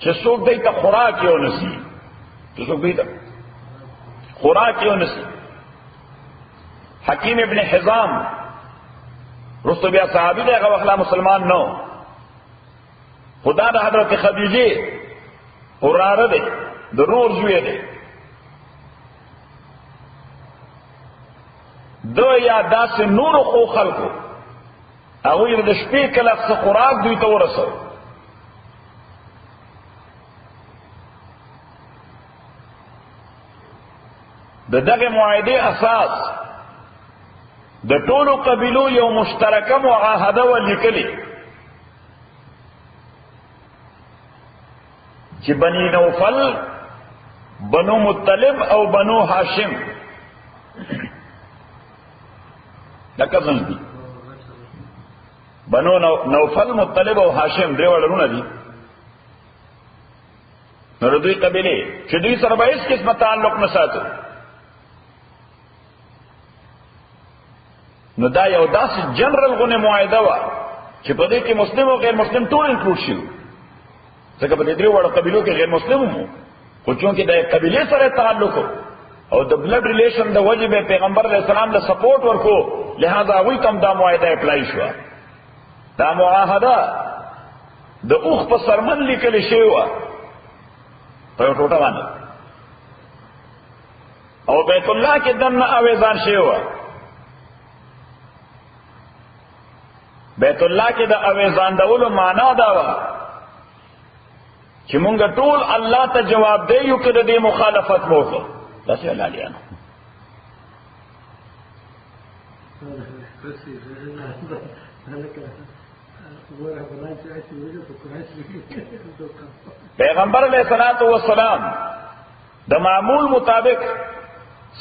چې څوک دی ته خوراک یو نسی، چې څوک دی ته خوراک یو نسی. حکیم ابن حزام رستو بیا صحابی دی، هغه وخت مسلمان نو، خدا د حضرت خدیجه وراره دی، د رور زوی دی. دو یا داسې نورو خو خلکو هغوی د شپې کله څه خوراک دوی ته ورسو. د دغه معاهدې اساس د ټولو قبیلو یو مشترکه معاهده ولیکلې چې بني نوفل، بنو مطلب او بنو هاشم لکه څنګه دي بنو نوفل، مطلب او هاشم درې وړونه دي. نو دوی قبیله چې دوی سره به هیڅ قسمه تعلق نه ساتو. نو دا یو داسې جنرال غونه معاهده وه چې په دې کې مسلم او غیر مسلم ټول انکلوډ شي، ځکه په دې درې وړو قبیلو کې غیر مسلم وو، خو چونکې د قبیلې سره تعلق او د بلډ ریلیشن د وجې به پیغمبر علیه السلام له سپورټ ورکو، لہذا هغوی ته هم دا معاهده اپلای شوه. دا معاهده د اوښ په سرمن لیکلې شوې وه په یو ټوټه باندې، او بیت الله کې دننه اویزان شوې وه. بیت الله کې د اویزاندولو معنا دا وه چې مونږ ټول الله ته جواب دی یو که د دې مخالفت مو وکړو. داسې حلالیانو پیغمبر علیہ الصلوۃ والسلام د معمول مطابق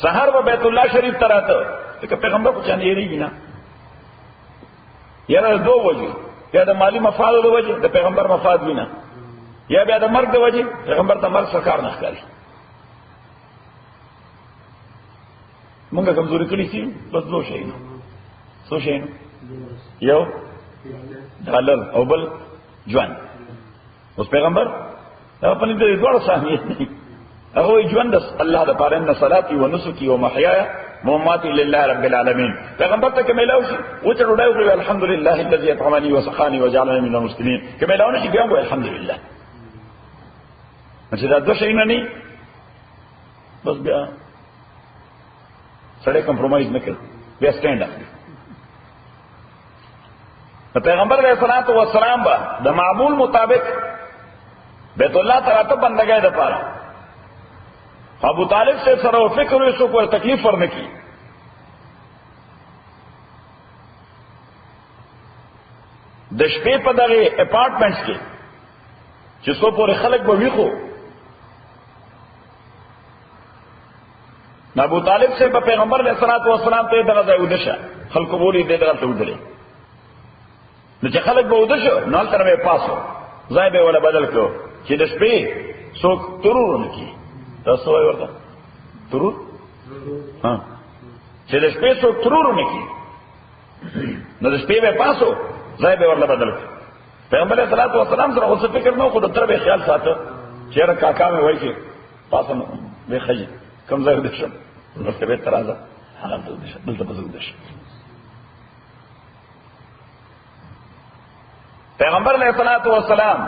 سحر و بیت الله شریف ته راته، ځکه پیغمبر کو چانه یریږي نه، یا د دوه وجې، یا د مالی مفاد د وجې د پیغمبر مفاد وینه، یا بیا د مرګ د وجې پیغمبر ته مرګ سرکار نه ښکاري. مونږه کمزوري کړي سي بس دو شي نه، څو شي نه، یو حلال او بل ژوند. اوس پیغمبر دا په دې دوه سهمیت نه، هغه ژوند الله د پاره ان صلاتي و نسكي و محياي ومماتي لله رب العالمين. پیغمبر ته کملاو شي او ته ډوډۍ وي الحمدلله الذي اطعمني وسقاني وجعلني من المسلمين، کملاو نه شي بیا وي الحمدلله. چې دا دوه شي نه بس بیا سړی کمپرومایز نه کوي، بیا سټینډ اپ. پیغمبر علیہ الصلوۃ والسلام با د معمول مطابق بیت الله ته راته بندګۍ د پاره ابو طالب سے سره فکر وسو کو تکلیف ورنه کی. د شپې په دغه اپارټمنټس کې چې څو پورې خلک به ویخو، ابو طالب سے په پیغمبر علیہ الصلوۃ والسلام ته دغه ځای ودشه، خلکو بولی دې دغه ته ودرې. نو چې خلک به ودشه نو تر به پاسو ځای به ولا بدل کړو چې د شپې څوک ترور نه کی. تاسو وایي ورته ترور؟ ها، چې د شپې څوک ترور نه کی نو د شپې به پاسو ځای به ولا بدل کړو. پیغمبر علیہ الصلوۃ والسلام سره اوس فکر نو خو د تر به خیال ساته چې را کاکا مې وایي چې پاسو به خجي کم ځای ودشه نو څه به ترازه حالت ودشه دلته به ودشه. پیغمبر علیہ الصلوۃ والسلام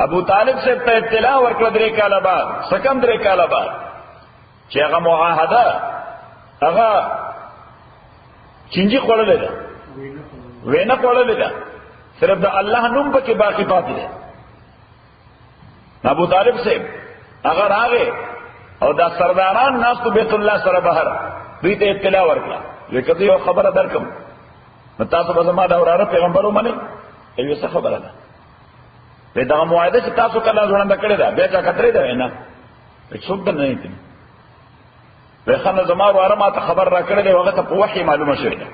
ابو طالب سے اطلاع ورکړه درې کاله بعد، سکم درې کاله بعد چې هغه معاهده هغه چنجي خوړلې ده، وینا خوړلې ده، صرف د الله نوم پکې باقی پاتې ده. ابو طالب سے هغه راغی او دا سرداران ناستو بیت الله سره بهر دوی ته اطلاع ورکړه، لکه یو خبره درکم نو تاسو به زما دا وراره پیغمبر ومنئ. ایو څه خبره ده؟ په دغه معاهده چې تاسو کله ځوړنده کړی ده بیا چا کترې ده نه څوک ده نه دي. به خنه زما وراره ما ته خبر را کړی دی، هغه ته په وحي معلومه شوې ده.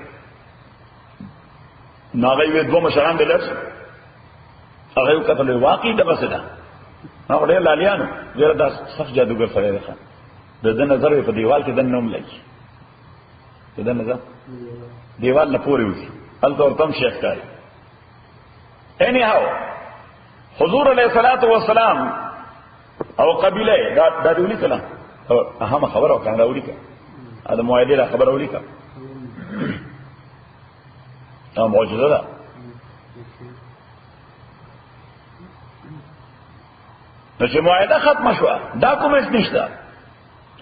ناغه یو دوه مشران دلته هغه یو کتل واقعي دغه څه ده. نو ډېر لالیانو ډېر د صف جادوګر سره ده، د نظر په دیوال کې دنه هم لګي، د نظر دیوال نه پورې وځي هلته ورته شیخ کاری. anyhow حضور علیہ الصلوۃ والسلام او قبیله دا دولی کلام اهم خبر او کنه ولیکه دا موعده لا خبر ولیکه دا معجزه ده نو چې موعده ختم شو ډاکومنټ نشته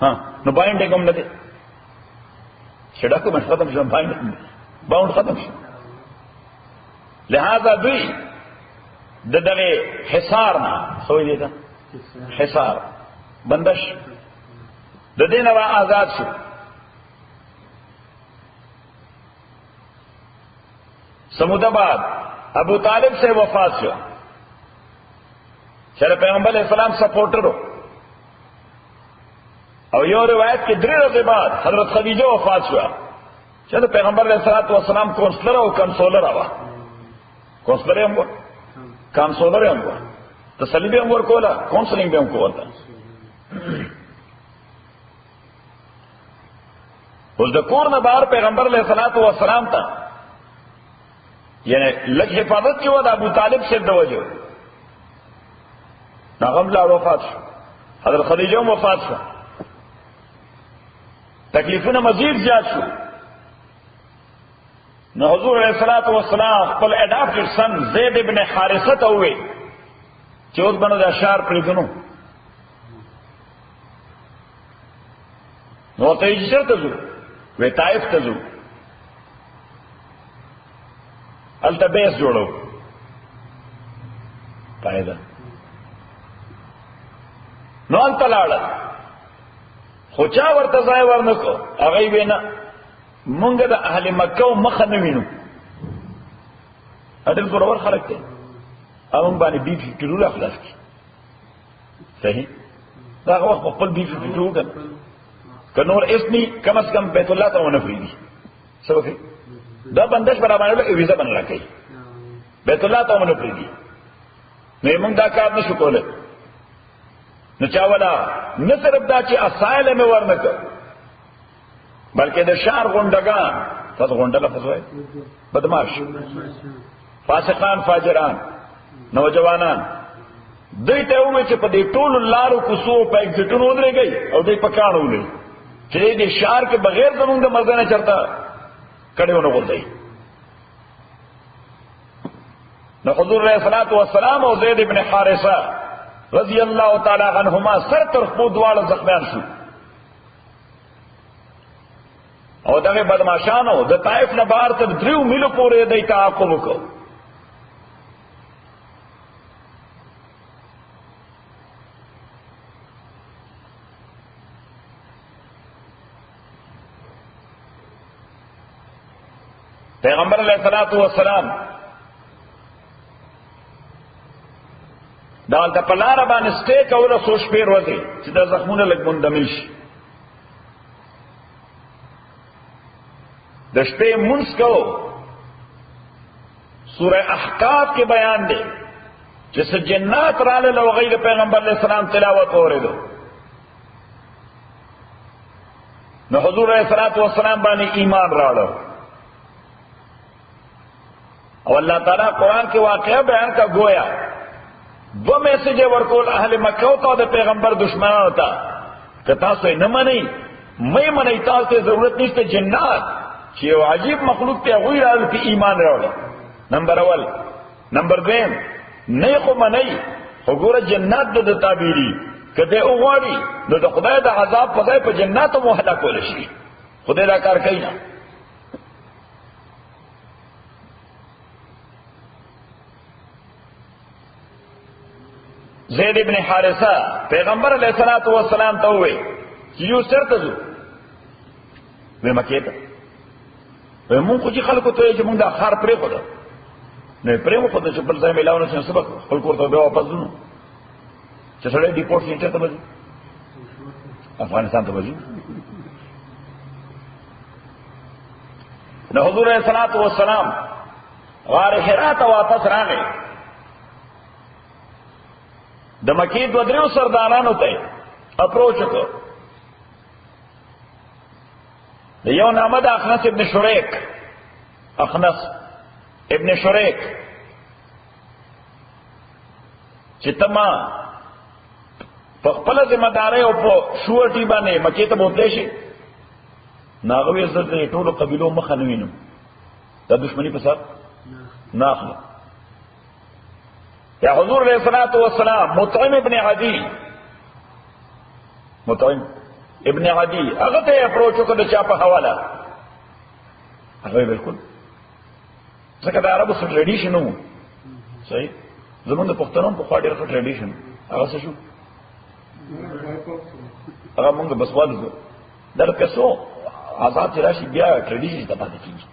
ها نو باینډ کوم نه دي چې ډاکومنټ ختم شو باونډ ختم شو لہذا دوی دغه حصار نه سوې دي دا حصار بندش د دینه وا آزاد شو سموداباد ابو طالب سے وفات شو چې پیغمبر علیہ السلام سپورټر او یو روایت کې 3 ورځې بعد حضرت خدیجه وفات شو چې پیغمبر علیہ السلام کونسلر او کنسولر وا کونسلر هم کانسولر هم تسلی به هم ورکوله کونسلینګ به هم کوله اوس د کور نه بهر پیغمبر علیہ السلام ته یعنی لږ حفاظت کې و د ابو طالب سے د وجه ناغم لا وفات شو حضرت خدیجه هم وفات شو تکلیفونه مزید زیات شو نو حضور علیہ السلام خپل اډاپټډ سن زید ابن حارثه ته وې چې اوس باندې د اشعار پرېږدو نو ته یې چېرته ځو وې طائف ته ځو هلته بیس جوړو قاعده نو هلته لاړه خو چا ورته ځای ورنکړو هغه یې وینا مونږ د اهل مکه او مخه نه وینو اډل زورور خلک دي او مونږ باندې بي پی ټرول اخلاص کی صحیح دا وخت خپل بي پی ټرول کړ کنور اسنی کم از کم بیت الله ته ونه فریدي سبا کوي دا بندش برابر له ویزا بن راکې بیت الله ته ونه فریدي نو مونږ دا کار نشو کولای نو چا ولا نه صرف دا چې اسایل مې ورنکړ بلکې د شهر غونډګان تاسو غونډه لفظ وایي بدمعاش فاسقان فاجران نوجوانان دوی ته وایي چې په دې ټولو لارو کوڅو په ایگزیټونو ودرېږئ او دوی په کاڼو ولئ چې دې شهر کې بغیر زمونږ د مرزه نه چرته کډې ونه غورځئ نو حضور علیہ الصلوۃ والسلام او زید ابن حارثه رضی اللہ تعالی عنہما سر تر خپل دواړه زخمیان شو او دغه بدمعشانو د طائف نه بهر تر 3 میلو پورې د تعاقب وکړ پیغمبر علیہ الصلوۃ والسلام دالته په لار باندې سټې کوله سو شپې ورځې چې د زخمونو لږ مندمل شي د شپې مونږ کو سورہ احقاف کې بیان دی چې څه جنات رااله لو غیر پیغمبر علیہ السلام تلاوت اوریدو نو حضور علیہ الصلوۃ والسلام باندې ایمان راوړو او الله تعالی قرآن کې واقعہ بیان کا گویا دو میسج ورکول اهل مکه او د پیغمبر دشمنانو ته که تاسو نه منئ مې منئ تاسو ته ضرورت نشته جنات چې یو عجیب مخلوق ته غوی راځي په ایمان راوړل نمبر اول نمبر 2 نه خو منئ وګوره جنات د تعبیری کته وګوري نو د خدای د عذاب په ځای په جناتو مو هلاک کول شي خدای دا کار کوي نه زید ابن حارثه پیغمبر علیہ الصلوۃ والسلام ته وې چې یو سرته ځو وې مکه ته وې مونږ خو چې خلکو ته چې مونږ د خار پرې خو ده نه پرې مو خو د خپل ځای ملاونه چې سبق خپل کوړه به واپس ځو چې سره ډیپورټ سینټر ته وځي افغانستان ته وځي نو حضور علیہ الصلوۃ والسلام غار حرا ته واپس راغی د مکی دو دریو سردارانو ته اپروچ وکړ د یو نامه د اخنس ابن شریک چې تما په خپل ذمہ داري او په شورټي باندې مکه ته بوتلی شي ناغوی عزت د ټولو قبیلو مخه نه وینم دا دشمنی په سر نه اخلي یا حضور علیہ الصلوۃ والسلام مطعم ابن عدی هغه ته اپروچ وکړ چې په حواله هغه بالکل ځکه دا عربو سره ټریډیشن وو صحیح زمونږ د پښتنو په خوا ډېر ښه ټریډیشن هغه څه شو هغه مونږ بسوال دي در کسو آزاد چې راشي بیا ټریډیشن ته پاتې کیږي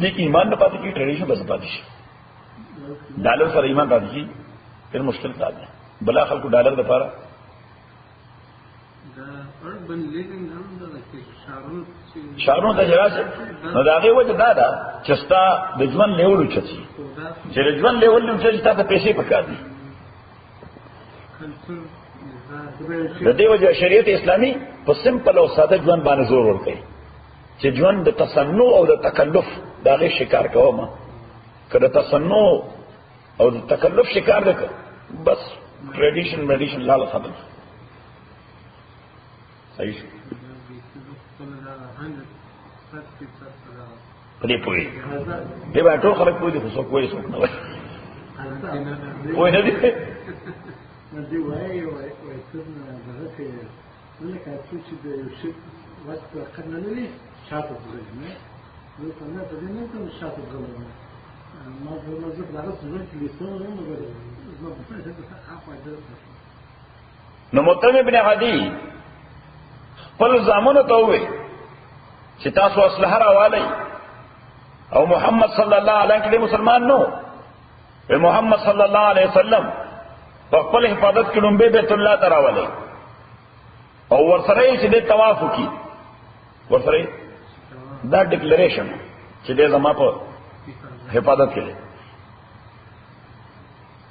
دې ایمان نه پاتې کیږي ټریډیشن به پاتې شي ډالر سره ایمان پاتې شي ډېر مشکل کار دی بلا خلکو ډالر لپاره شهرونو ته راځي نو دا هغه وجه دا ده چې ستا د ژوند لیول چي چې د ژوند لیول نو چې تاسو پیسې پکار دي د دې وجه شریعت اسلامي په سمپل او ساده ژوند باندې زور ورکوي چې ژوند د تصنع او د تکلف دا غي شکار کوم کله تصنع او د تکلف شکار ده بس ټریډیشن میډیشن لاله خبره صحیح پدې پوي دې باندې ټول خلک پوي دي خو څوک وایي څوک نه وایي وایي نه دي دی وایي څنګه دغه کې لکه چې د شي وخت کنه نه لري شاته ځي نه نو څنګه ته نه ته شاته ځي ما په مزه دا څه چې لیسو نه نو مطعم ابن عدی خپل زامنو ته وې چې تاسو اسلحه راوالئ او محمد صلی الله علیه وسلم مسلمان نو محمد صلی الله علیه وسلم په خپل حفاظت کې لومبه بیت الله ته راولئ او ورسره چې د طواف وکي ورسره دا ډیکلریشن چې د زما په حفاظت کې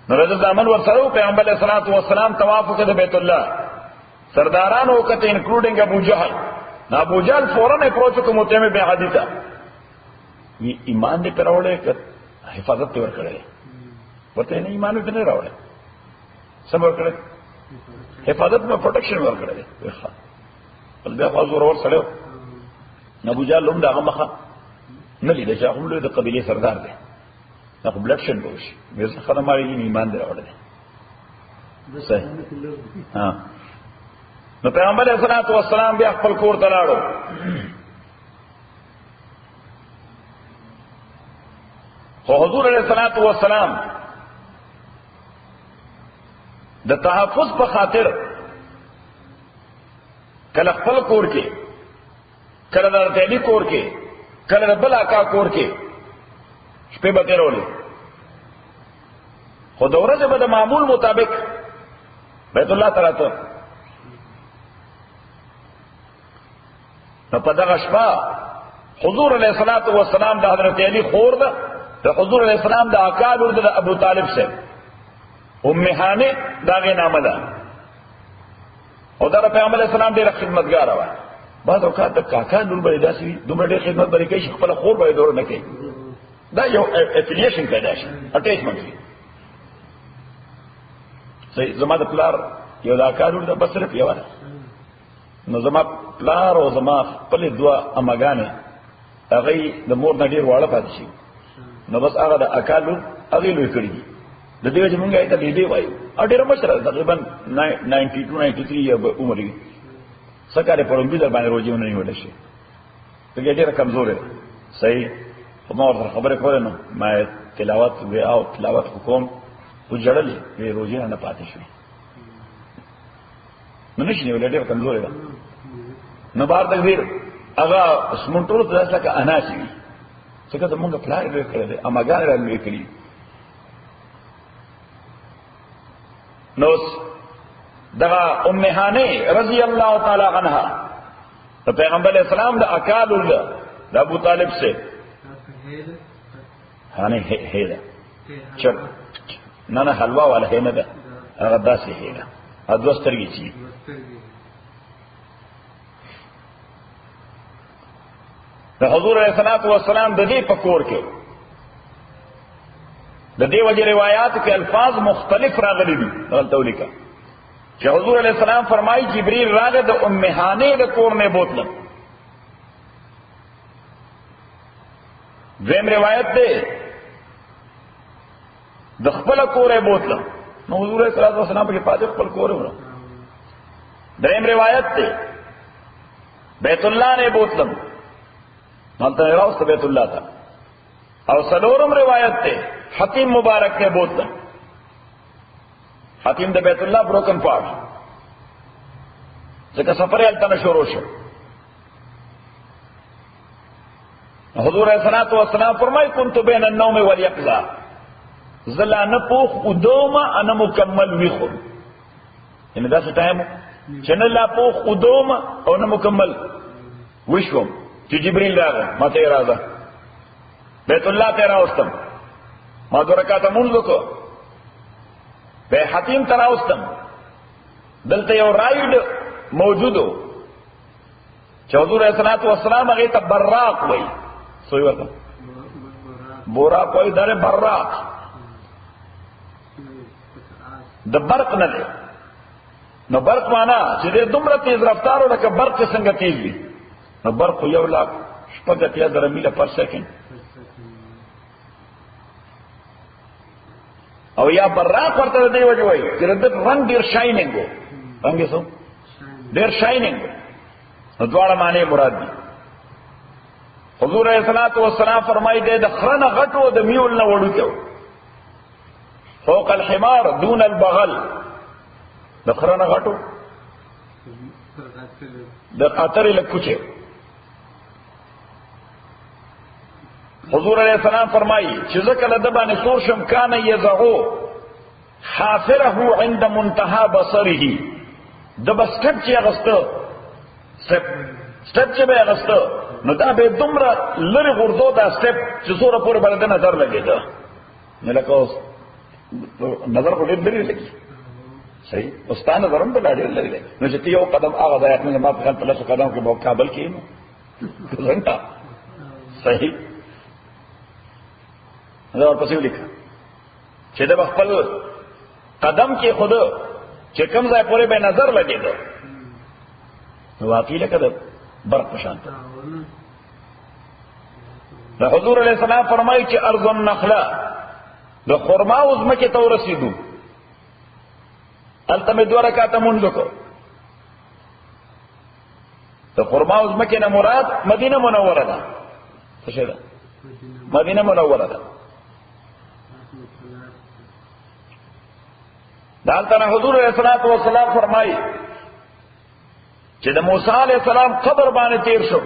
نو رضا زامن ورسره پیغمبر علیه الصلاۃ والسلام طواف وکړ د بیت الله سردارانو وکړه انکلوډینګ ابو جهل نو ابو جهل فوراً اپروچ وکړ مطعم ابن عدی ته ایمان دې پر راوړې حفاظت ته ورکړې ورته نه ایمان دې نه راوړې سم ورکړې حفاظت میں پروٹیکشن ورکړې بل بیا حضور اور سره ابو جهل هم دغه مخه نه لیدل چې هم له قبيله سردار دی دا بلډ شن وشي مې خدای ماري ایمان دې راوړې صحیح ها نو پیغمبر علیہ الصلوۃ والسلام بیا خپل کور ته لاړو خو حضور علیہ الصلوۃ والسلام د تحفظ په خاطر کله خپل کور کې کله د ارتلی کور کې کله د بل اکا کور کې شپې به تیرولې خو د ورځې به د معمول مطابق بیت الله تعالی ته نو په دغه شپه حضور علیہ الصلوۃ والسلام د حضرت علی خور ده د حضور علیہ السلام د اکا لور د ابو طالب سے ام هانه داغه نامه ده او دا پیغمبر علیہ السلام ډېر خدمتګار و بعض اوقات د کاکا لور به داسي دومره ډېر خدمت بری کوي خپل خور به دور نه کوي دا یو افیلیشن پیدا شي اٹیچمنت وي صحیح زما د پلار یو د اکا لور د بس صرف یو ده نو زما پلار او زما خپل دوا امګانه هغه د مور نه ډیر واړه پاتې شي نو بس هغه د اکالو هغه لوي کړی د دې چې مونږه ته دې وایو ا ډیر مشره تقریبا 92 93 یا عمر یې سکاره په رومبي در باندې روزيونه نه وډه شي ته ډیر کمزور دی صحیح ما ورته خبره کوله نو ما تلاوت وی او تلاوت حکم و جړلې وی روزيونه نه پاتې شي نو نشي ولې ډیر کمزور دی نو بار تکبیر هغه سمونټولو ته ځکه اناسي څنګه ته مونږ پلان یې کړل اماګان راځي کړی نو دغه ام هانه رضی الله تعالی عنها ته پیغمبر اسلام د اکال الله د ابو طالب سے هانه هیله چپ نه نه حلوا ولا هینه ده هغه داسې هیله ادوسترګی چی د حضور علیہ الصلوۃ والسلام د دې پکور کې د دې وجه روایات کې الفاظ مختلف راغلي دي. غلطه ولیکه چې حضور علیہ السلام فرمایي جبريل راغی د ام هانه د کور نه بوتلم. دویم روایت ده د خپل کور بوتلم نو حضور علیہ السلام په پاتې خپل کور ورو. دریم روایت ده بیت الله نه بوتلم مالته راوست بیت الله ته. او سلورم روایت ده حتیم مبارک نے بوتلم. حتیم د بیت الله بروکن پارٹ ځکه سفر یې الته شروع شو. حضور علیہ الصلوۃ والسلام فرمای كنت بین النوم والیقظه زلا نه پوخ ادوما انا مکمل ویخو. یعنی دا څه ټایم چې نه لا پوخ ادوما او نه مکمل وشوم چې جبريل راغی ماته راځه بیت الله ته راوستم ما دو رکعاته مونږ وکړو به حتیم ته راوستم. دلته یو رائډ موجودو چې حضور علیہ الصلوۃ والسلام هغه ته براق وایي. سوی ورته براق وایي دره براق د برق نه دی. نو برق معنا چې د دومره تیز رفتارو لکه برق څنګه تیز وي. نو برق یو لاک شپږ اتیا زره میله پر سیکنډ او یا براق ورته دی وجه وایي چې د رنگ ډیر شاینینګ وو. رنگ یې څو ډیر شاینینګ. نو دواړه معنی مراد دي. حضور علیہ الصلوۃ والسلام فرمایي د خرنه غټو د میول نه وړو فوق الحمار دون البغل. د خرنه غټو د قطر لکوچه. حضور علیہ السلام فرمایي چې ځکه له د باندې سور شم کان یزعو حافره عند منتهى بصره. د بسټپ چې اغسته سټپ چې به اغسته نو دا به دومره لری غرزو دا سټپ چې سوره پورې باندې نظر لګیدا. نه لکه اوس نظر په ډېر لري لګي. صحیح استاد نظر هم په ډېر لري لګي. نو چې یو قدم هغه ځای نه ما په خپل په لاسو قدم کې په کابل کې نو ځنټا صحیح دا ورپسې ولیکه چې د خپل قدم کې خود چې کوم ځای پورې به نظر لګیدا نو واقعي لکه برق پشان دا حضور علیہ السلام فرمایي چې ارض النخله د خرما او زمکه ته ورسېدو. الته مې 2 رکعاته مونږ وکړو. د خرما او زمکه نه مراد مدینه منوره ده. څه شي ده؟ مدینه منوره ده. دالته حضور علیہ الصلوۃ والسلام فرمایي چې د موسی علیہ السلام قبر باندې تیر شو.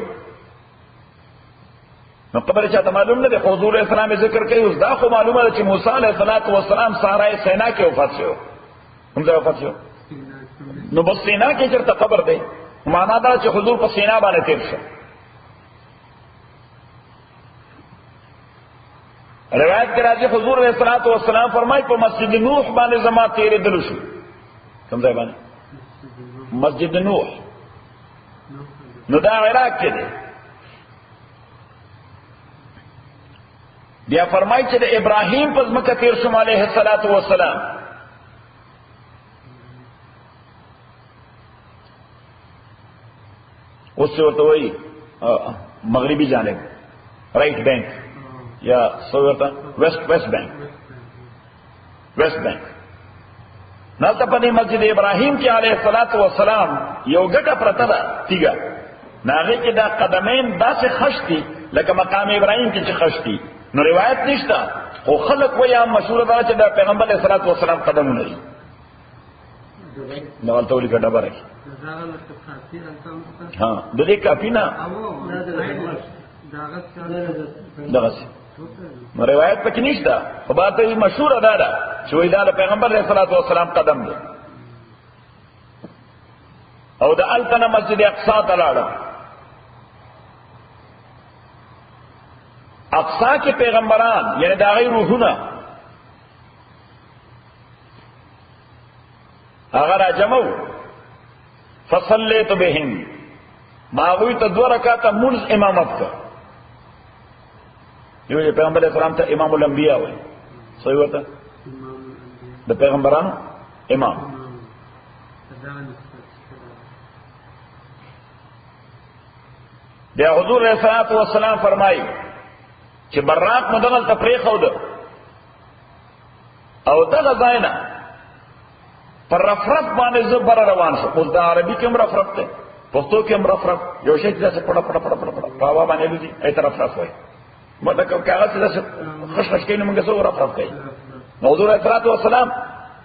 نو قبر چاته معلوم نه دی. حضور علیہ السلام ذکر کوي اوس دا خو معلومه ده چې موسی علیہ الصلوۃ والسلام صحرای سینا کې وفات شو. هم ځای وفات شو. نو بس سینا کې چرته قبر دی معنا دا چې حضور په سینا باندې تیر شو. روایت کې راځي حضور علیہ الصلوۃ والسلام فرمایي په مسجد نوح باندې زما تیرې دل شو. کوم ځای باندې؟ مسجد نوح. نو دا عراق کې دی. بیا فرمایي چې د ابراهیم په ځمکه تیر شوم علیه الصلاۃ والسلام. اوس ورته وایي مغربي جانب رائٹ بینک یا سوورتا ویسٹ بینک. نالته په مسجد ابراهیم کې علیه الصلاۃ والسلام یو ګټه پرته ده تیګه ناغه کې دا قدمین داسې خشتي لکه مقام ابراهیم کې چې خشتي. نو روایت نشته خو خلق ویا مشهور ده چې د پیغمبر علیه الصلاۃ والسلام قدمونه دي. نو ولته ولې ګډه بره ها د دې کافی نه دغه نو روایت پکې نشته خو باندې مشهور ده چې وای دا د پیغمبر علیه الصلاۃ والسلام قدم دی. او د التنا مسجد اقصا ته لاړم. اقصا کې پیغمبران یعنی دا غي روحونه هغه را جمعو فصلیت بهم ما وی ته 2 رکعاته مونږ امامت کړ. یو پیغمبر اسلام ته امام الانبیاء وای صحیح وته د پیغمبرانو امام. بیا حضور علیہ الصلوۃ والسلام فرمایي چې براق مدغل تفریق او ده او دغه ځاینا پر رفرف باندې زبر روان شو. اوس د عربي کې رفرف ده، پښتو کې رفرف، یو شی چې پړ پړ پړ پړ پاوا باندې لږی ایت رفرف وای. مته کوم کاغذ چې خش خش کینې موږ سو رفرف کوي. حضور علیہ الصلوۃ والسلام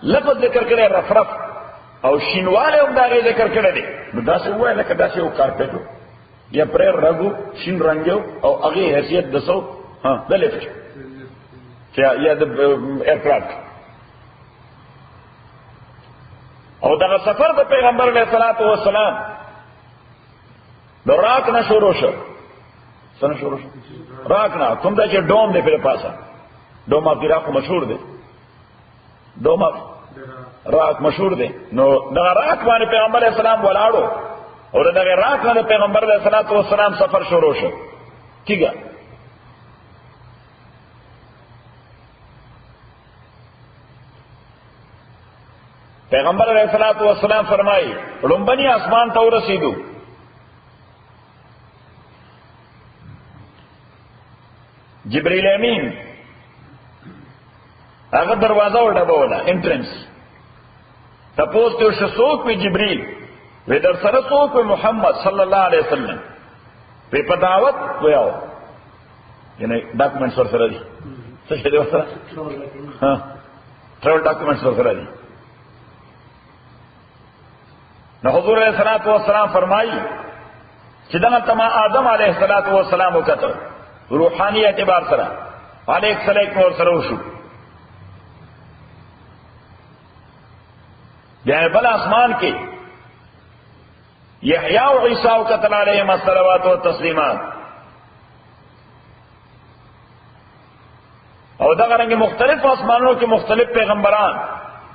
لفظ ذکر کړی رفرف او شینواله هم دا ذکر کړی دی. نو دا څه وای لکه دا څه یو کارپټ یا پر رګو شین رنگو او هغه حیثیت دسو ها د لفټ چې یا د ایرکرافت. او دغه سفر د پیغمبر علیه الصلاۃ والسلام د راک نه شروع شو. څنګه شروع شو؟ راک نه کوم دا چې ډوم دی په پاسه، ډوم اف عراق مشهور دی، ډوم اف راک مشهور دی. نو دغه راک باندې پیغمبر علیه السلام ولاړو اور دغه راک باندې پیغمبر علیه الصلاۃ والسلام سفر شروع شو. کیګه پیغمبر علیہ الصلوۃ والسلام فرمائی لومبنی آسمان ته ورسېدو. جبرائیل امین هغه دروازه وډبوله انټرنس. تپوس ته څوک په جبرائیل وې در سره څوک په محمد صلی الله علیه وسلم په دعوت ویاو یعنی ډاکومنټس ورسره دي. څه شي دی ورسره؟ ها ټرول ډاکومنټس ورسره دي. نو حضور علیہ الصلوۃ والسلام فرمائی چې دا تما آدم علیہ الصلوۃ والسلام وکړه روحانی اعتبار سره علیک سلیک نور سره وشو. بیا بل اسمان کې یحیی او عیسی وکړه علیهم الصلوات والتسلیمات. او دا غره مختلف اسمانونو کې مختلف پیغمبران،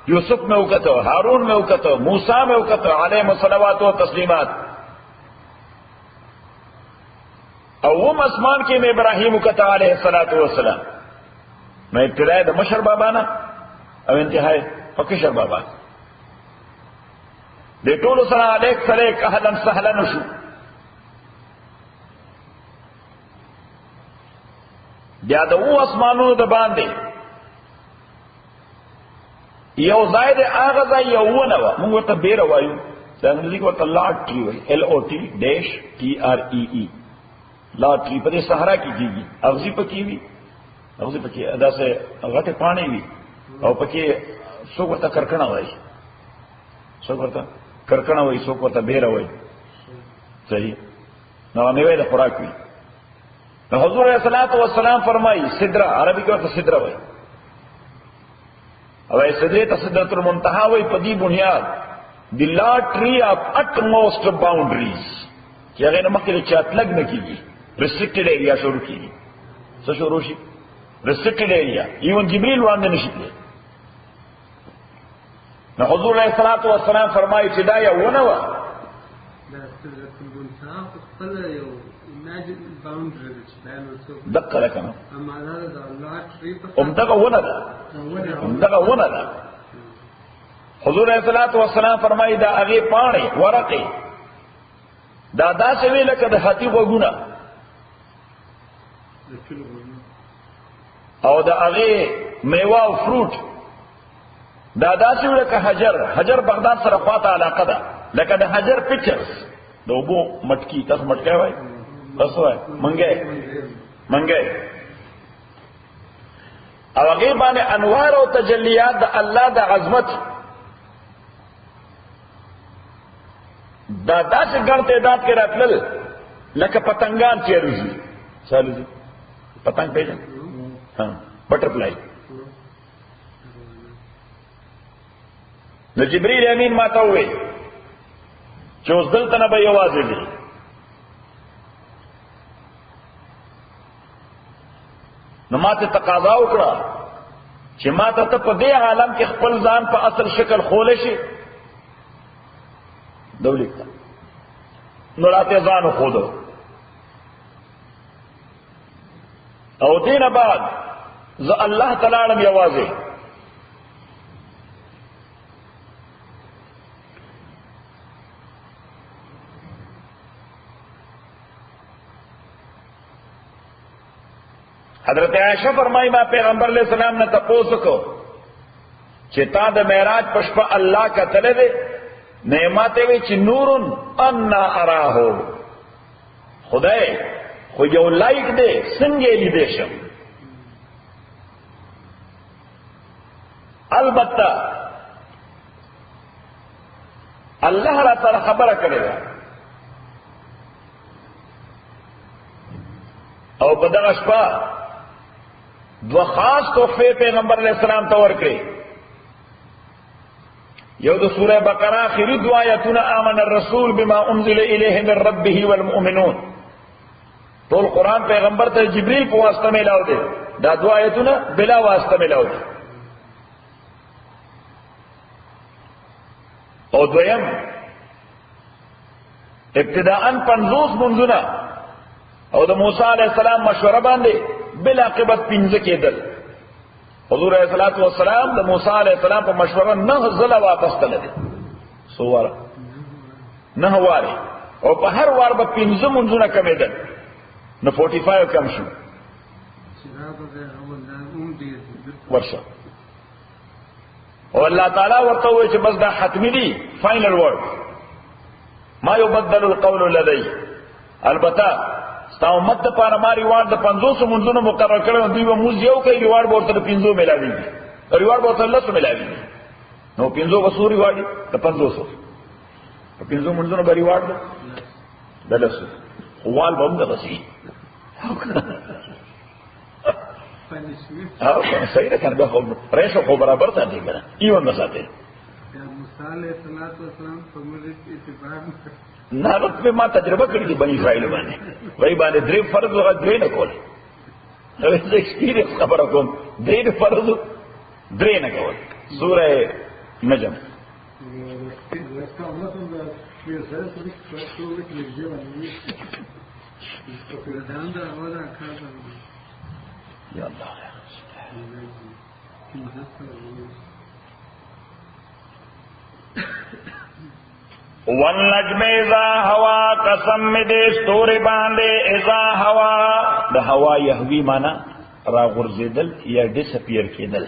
یوسف میں اوکتو، ہارون میں اوکتو، موسیٰ میں اوکتو علیہم الصلوات و تسلیمات. اوم اسمان کی میں ابراہیم اوکتو علیہ الصلوات والسلام. میں ابتدائی دا مشر بابا نا او انتہائی فکشر بابا دے طول سنا علیک سلیک اہلا سہلا نشو. بیا دا او اسمانو دا باندے یو زائد آغا ځای یو ونه وه، موږ ورته بیره وایو، د انګریزي کې ورته لاټري وایي، LOT-TREE لاټري. په دې صحرا کې کېږي، اغزي پکې وي، اغزي پکې داسې غټې پاڼې وي او پکې څوک ورته کرکنه وایي، څوک ورته کرکنه وایي، څوک ورته بیره وایي. صحیح نو میوې د خوراک وي. نو حضور علیه الصلوۃ والسلام فرمایي سدره، عربي کې ورته سدره وایي. او ایسے تصدرت المنتہا وی پدی بنیاد دی لاٹری آف اٹموسٹ باؤنڈریز کہ اگر نمک کے چات لگ نہ کیجیے ریسٹرکٹڈ ایریا شروع کیجیے. سو شروع شی ریسٹرکٹڈ ایریا ایون جبریل واندے نشکلے. نہ حضور علیہ الصلوۃ والسلام فرمائی ابتدا یا وہ نہ ہوا دقه لکه نو امدغه ونه ده، امدغه ونه ده. حضور علیہ الصلوۃ والسلام فرمایي دا هغه پاڼې ورقې دا داسې وی لکه د هاتي غوږونه او دا هغه میوه او فروټ دا داسې وی لکه حجر بغداد سره خواته علاقه ده، لکه د حجر پکچرز د اوبو مټکی، تاسو مټکی وای بس وای منګي او هغه باندې انوار او تجلیات د الله د عظمت دا داسې ګڼ تعداد کې راتلل لکه پتنګان چې روزي. سالوزي پتنګ پیژن؟ ها بټرفلای. نو جبرئیل امین ما ته وویل چې اوس دلته نه به یوازې دي. نو ما ته تقاضا وکړه چې ما ته په دې عالم کې خپل ځان په اصل شکل خولې شي دولت نو راته ځان خودو. او دینه بعد ز الله تعالی علم یوازې. حضرت عائشہ فرمائی ما پیغمبر علیہ السلام نے تپوس کو چې تا د معراج پشپا الله کا تله دے نعمت وی چې نورن ان اراه خدای خو یو لایک دے څنګه لیدې شم. البته الله را تعالی خبره کړې ده او په دغه شپه دو خاص تحفے پیغمبر علیہ السلام ته ورکړي. یو د سوره بقره اخري دو آیتونه آمن الرسول بما انزل الیه من ربه والمؤمنون. ټول قران پیغمبر ته جبريل په واسطه ملاو دي. دا دو آیتونه بلا واسطه ملاو دي. او دویم ابتداء 50 منځونه او د موسی علیہ السلام مشوره باندې بلا عاقبت پنځه کېدل. حضور علیہ الصلوۃ والسلام د موسی علیہ السلام په مشوره نه ځله واپس تلل دي. سو واره نه واره او په هر وار به پنځه منځونه کمېدل. نو 45 کم شو ورشه. او الله تعالی ورته وایي چې بس دا حتمی دي فائنل ورډ ما یبدل القول لدی. البته ستا امت د پاره ما ریوارډ د 500 منځونو مقرر کړو. دوی به موږ یو کوي ریوارډ ورته 500 ملاوي دي. ریوارډ ورته 100 ملاوي دي. نو 500 وسوري ریوارډ د 500 په 500 منځونو به ریوارډ د 100 خوال به هم د غسی او صحیح ده کنه. به خو پرېښو خو برابر ساتي کنه ایون نه ساتي. موسی علیہ السلام په موږ اتفاق نه په ما تجربه کړې دي بني اسرائیل باندې. وای باندې درې فرض وغه درې نه کول. دا ایکسپیرینس خبره کوم. درې فرض درې نه کول. سوره نجم یا الله والنجم اذا هوا قسم می دې ستوري باندې اذا هوا د هوا يهوي معنا را غورځیدل یا ډیسپیر کېدل.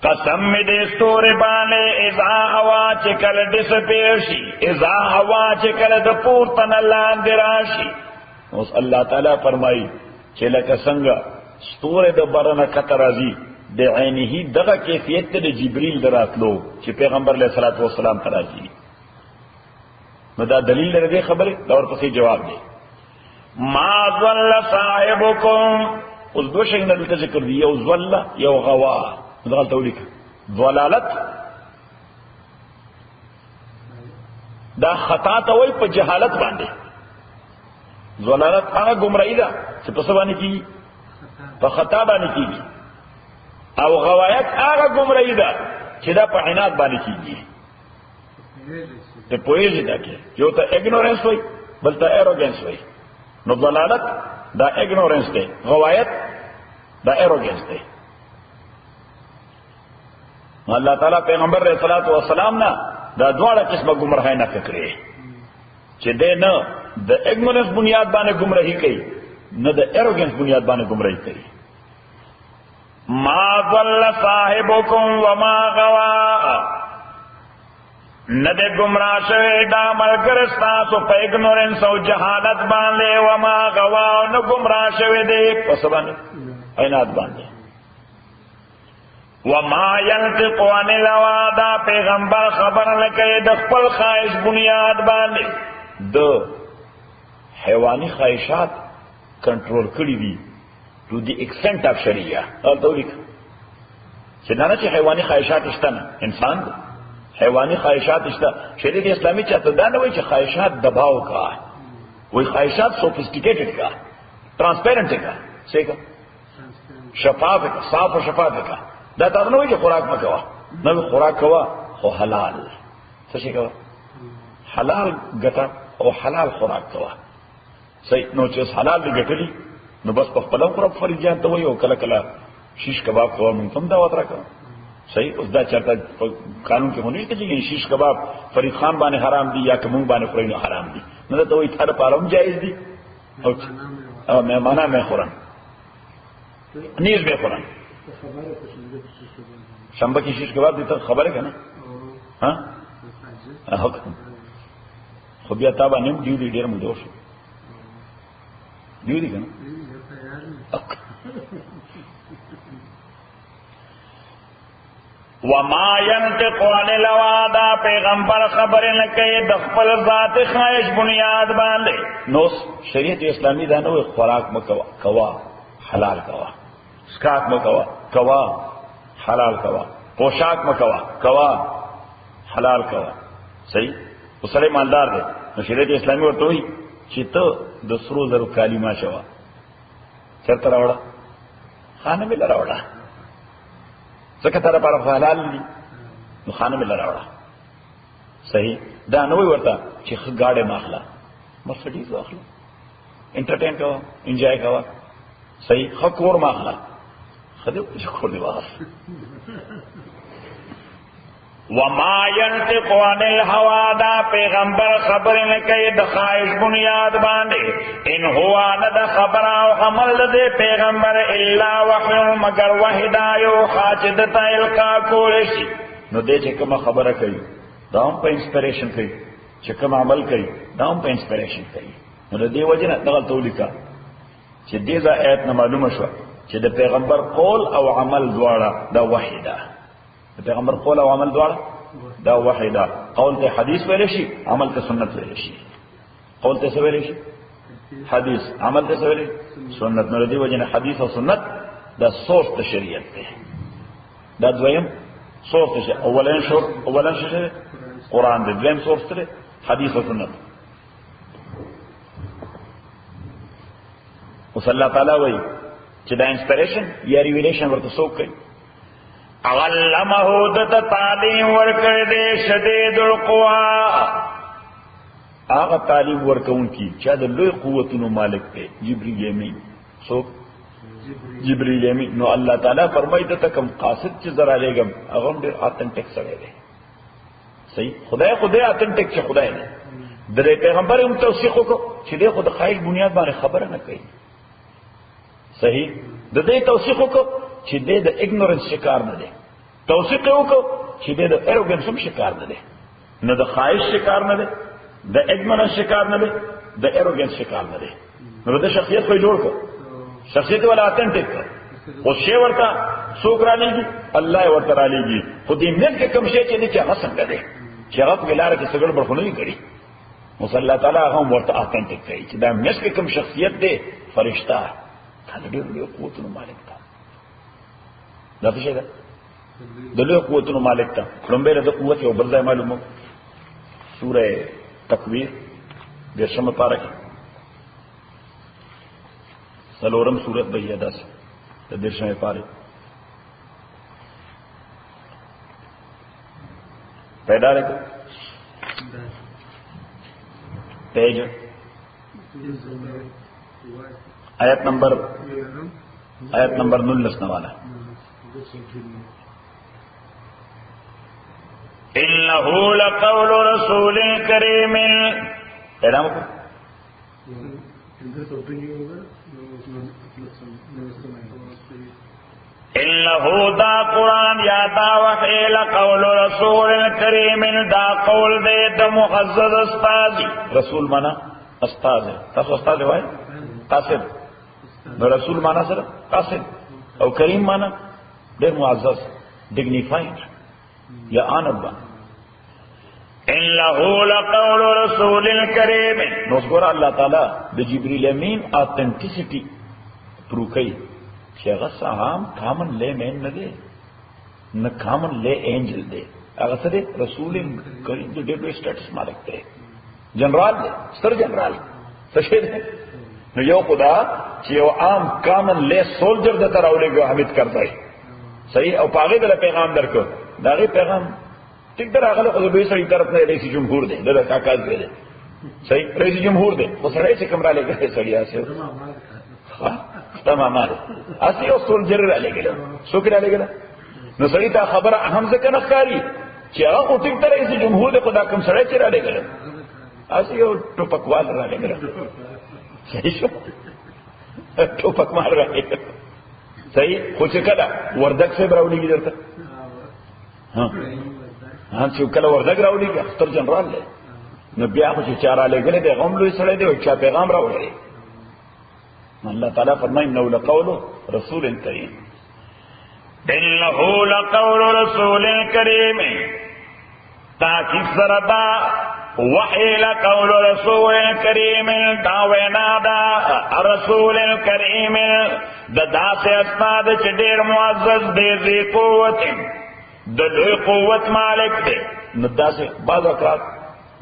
قسم می دې ستوري باندې اذا هوا چې کله ډیسپیر شي اذا هوا چې کله د پورته نه لاندې راشي. اوس الله تعالی فرمایي چې لکه څنګه ستوري د برنه کته راځي د عینه دغه کیفیت د جبرئیل دراتلو چې پیغمبر علیه الصلاۃ والسلام ته راځي. نو دا دلیل لري خبره دا ورپسې جواب دی. ما ضل صاحبکم اوس دوه شیونه دلته ذکر دي. یو ضل یو غوا. دغه تولیک ضلالت دا خطا ته وای په جهالت باندې. ضلالت هغه گمراهی ده چې په څه باندې کیږي په خطا باندې کیږي. او غوایت هغه گمراهی ده چې دا په عناد باندې کیږي. ته پوهیږي دا کې یو ته اګنورنس وای بل ته ایروګنس وای. نو ضلالت دا اګنورنس دی. غوایت دا ایروګنس دی. الله تعالی پیغمبر علیہ الصلوۃ والسلام نه دا دواړه قسمه گمراهی نه کړې چې دې نه د اګنورنس بنیاد باندې گمراهی کوي نه د ایروګنس بنیاد باندې گمراهی کوي. ما ضل صاحبکم وما غوا ندے گمراہ شوی دا ملگر ستاسو پا اگنورنس او جہالت باندے وما غوا نو گمراہ شوی دے پس باندے اینات باندے. وما ینطق عن الهوى دا پیغمبر خبر لکے د خپل خواہش بنیاد باندې د حیوانی خواہشات کنټرول کړی دي to the extent of شریعه. تولیک چې نه چې حیوانی خواہشات شته انسان دی. حیوانی خواہشات شته. شریعت اسلامی چاته دا نه وایي چې خواہشات دباو کا. وای خواہشات سوفسٹیکیٹڈ کا ټرانسپیرنٹ کا څه کا شفاف کا صاف او شفاف کا. دا تاسو نه وایي چې خوراک مکوا. نو خوراک کوا خو حلال. څه شي کوا حلال ګټه او حلال خوراک کوا. صحیح. نو چې حلال دې ګټلی نو بس په خپل خپل فریجان ته وایو کله کله شیش کباب کوه مونږ هم دعوت راکړو صحیح اوس دا چرته قانون کې هونی چې شیش کباب فرید خان باندې حرام دي یا کوم باندې خوري نه حرام دي نو ته وایي تر پاره هم جایز دي او مهمانه مې خورم نیز به خورم شنبه کې شیش کباب دي ته خبره کنه ها خو بیا تا باندې دیو دي ډیر مو دوش دیو دي کنه وما ينطق عن الهوى دا پیغمبر خبر نه کوي د خپل ذات خواهش بنیاد باندې نو شریعت اسلامی دا نو خوراک مکوا کوا حلال کوا سکات مکوا کوا حلال کوا پوشاک مکوا کوا حلال کوا صحیح وسره مالدار دی نو شریعت اسلامی ورته وي چې ته د سرو زرو کلمه شوا چرته راوړه خانه مل راوړه ځکه تر پر حلال دي نو خانه مل راوړه صحیح دا نو ورته چې غاډه ماخلا مرسډیز واخلا انټرټین کوا انجوای کوا صحیح خکور ماخلا خدای چې کور دی واخ وما ينطق عن الهوى دا پیغمبر خبر نه کوي د خواهش بنیاد باندې ان هو نه د خبر او عمل د پیغمبر الا وحی مگر وحدا یو حاجت القا کول شي نو دې چې کوم خبره کوي دا هم په انسپیریشن کوي چې کوم عمل کوي دا هم په انسپیریشن کوي نو دې وجنه دغه تولیکا چې دې ځا آیت نه معلومه شو چې د پیغمبر قول او عمل دواړه دا وحدا پیغمبر قول او عمل دواړه دا وحیدا قول ته حدیث ویل شي عمل ته سنت ویل شي قول ته څه ویل شي حدیث عمل ته څه ویل سنت نو دی وجنه حدیث او سنت دا سورس د شریعت دی دا دویم سورس دی اولن شو قرآن دی دویم سورس دی حدیث او سنت او صلی الله تعالی وایي چې دا انسپیریشن یا ریویلیشن ورته څوک کوي علمه دت تعلیم ورکړ دې شدید القوا هغه تعلیم ورکون کی چې د لوی قوتونو مالک دی جبرئیل امین څوک جبرئیل امین نو الله تعالی فرمایي ته کوم قاصد چې زرا لګم هغه ډېر اتنټیک سره دی صحیح خدای اتنټیک چې خدای دی د پیغمبر هم توثیق وکړو چې دې خود خایل بنیاد باندې خبره نه کوي صحیح د دې توثیق وکړو چې د اګنورنس شکار نه دی توثیق وکړو چې د ایروګنس هم شکار نه دی نه د خواهش شکار نه دی د اګنورنس شکار نه دی د ایروګنس شکار نه دی نو د شخصیت په جوړ کړ شخصیت ولا اتنټیک او شی ورته څوک را لېږي الله ورته را لېږي خو دې نه کې کوم شی چې دې چې هغه څنګه دی چې هغه په لار کې څنګه برخونه کړي مصلی تعالی هم ورته اتنټیک کوي چې دا مې کوم شخصیت دی فرشتہ دا ډېر لوی قوتونو مالک دی دا څه ده د لوی قوتونو مالک ته لومبه د قوت یو بل ځای معلومه سوره تکویر د شمه پاره کې څلورم سورۃ بیه ده د شمه پاره پیدا لري پیج آیت نمبر 19 والا انه لقول رسول کریم اعلان کو انه دا قرآن یا دا وحی لقول رسول کریم دا قول دے دا معزز استاذ رسول مانا استاذ تاسو استاذ وای قاصد نو رسول مانا سره قاصد او کریم مانا ډېر معزز ډیگنیفاید یا آنبا انه لقول رسول کریم نو ګور الله تعالی د جبرئیل امین اتنټیسټی پرو کوي چې هغه عام کامن لے مین نه دی نه کامن لے انجل دی هغه سره رسول کریم د ډېر سټیټس مالک دی جنرال دی سر جنرال څه شي نو یو خدا چې یو عام کامن لے سولجر د تر اولګو حمید کړای صحیح او پاغه د پیغام درکو داغه پیغام ټیک دراغله خو به سړي طرف نه رئیس جمهور دی دغه کاکاز دی صحیح رئیس جمهور دی خو سړی چې کوم را لګي سړی اسه تماما اسی او سولجر را لګل څوک را لګل نو سړی ته خبره اهم څه کنه ښکاری چې هغه او ټیک تر رئیس جمهور خدا کوم سړی چې را لګل اسی او ټوپکوال را لګل صحیح شو ټوپک مار را لګل صحیح خو چې کله وردک سے براولېږي درته ها چې کله وردک راولېږي اختر جنرال دی نو بیا خو چې چاره لګلې دی غوم لوی سړی دی او چا پیغام راوړي الله تعالی فرمایي انه لقول رسول کریم انه لقول رسول کریم تاکید سره دا وحی لقول رسول کریم دا وینا دا رسول کریم دا داسې اسناد چې ډېر معزز دی ذی قوت د لوی قوت مالک دی نو داسې بعض اوقات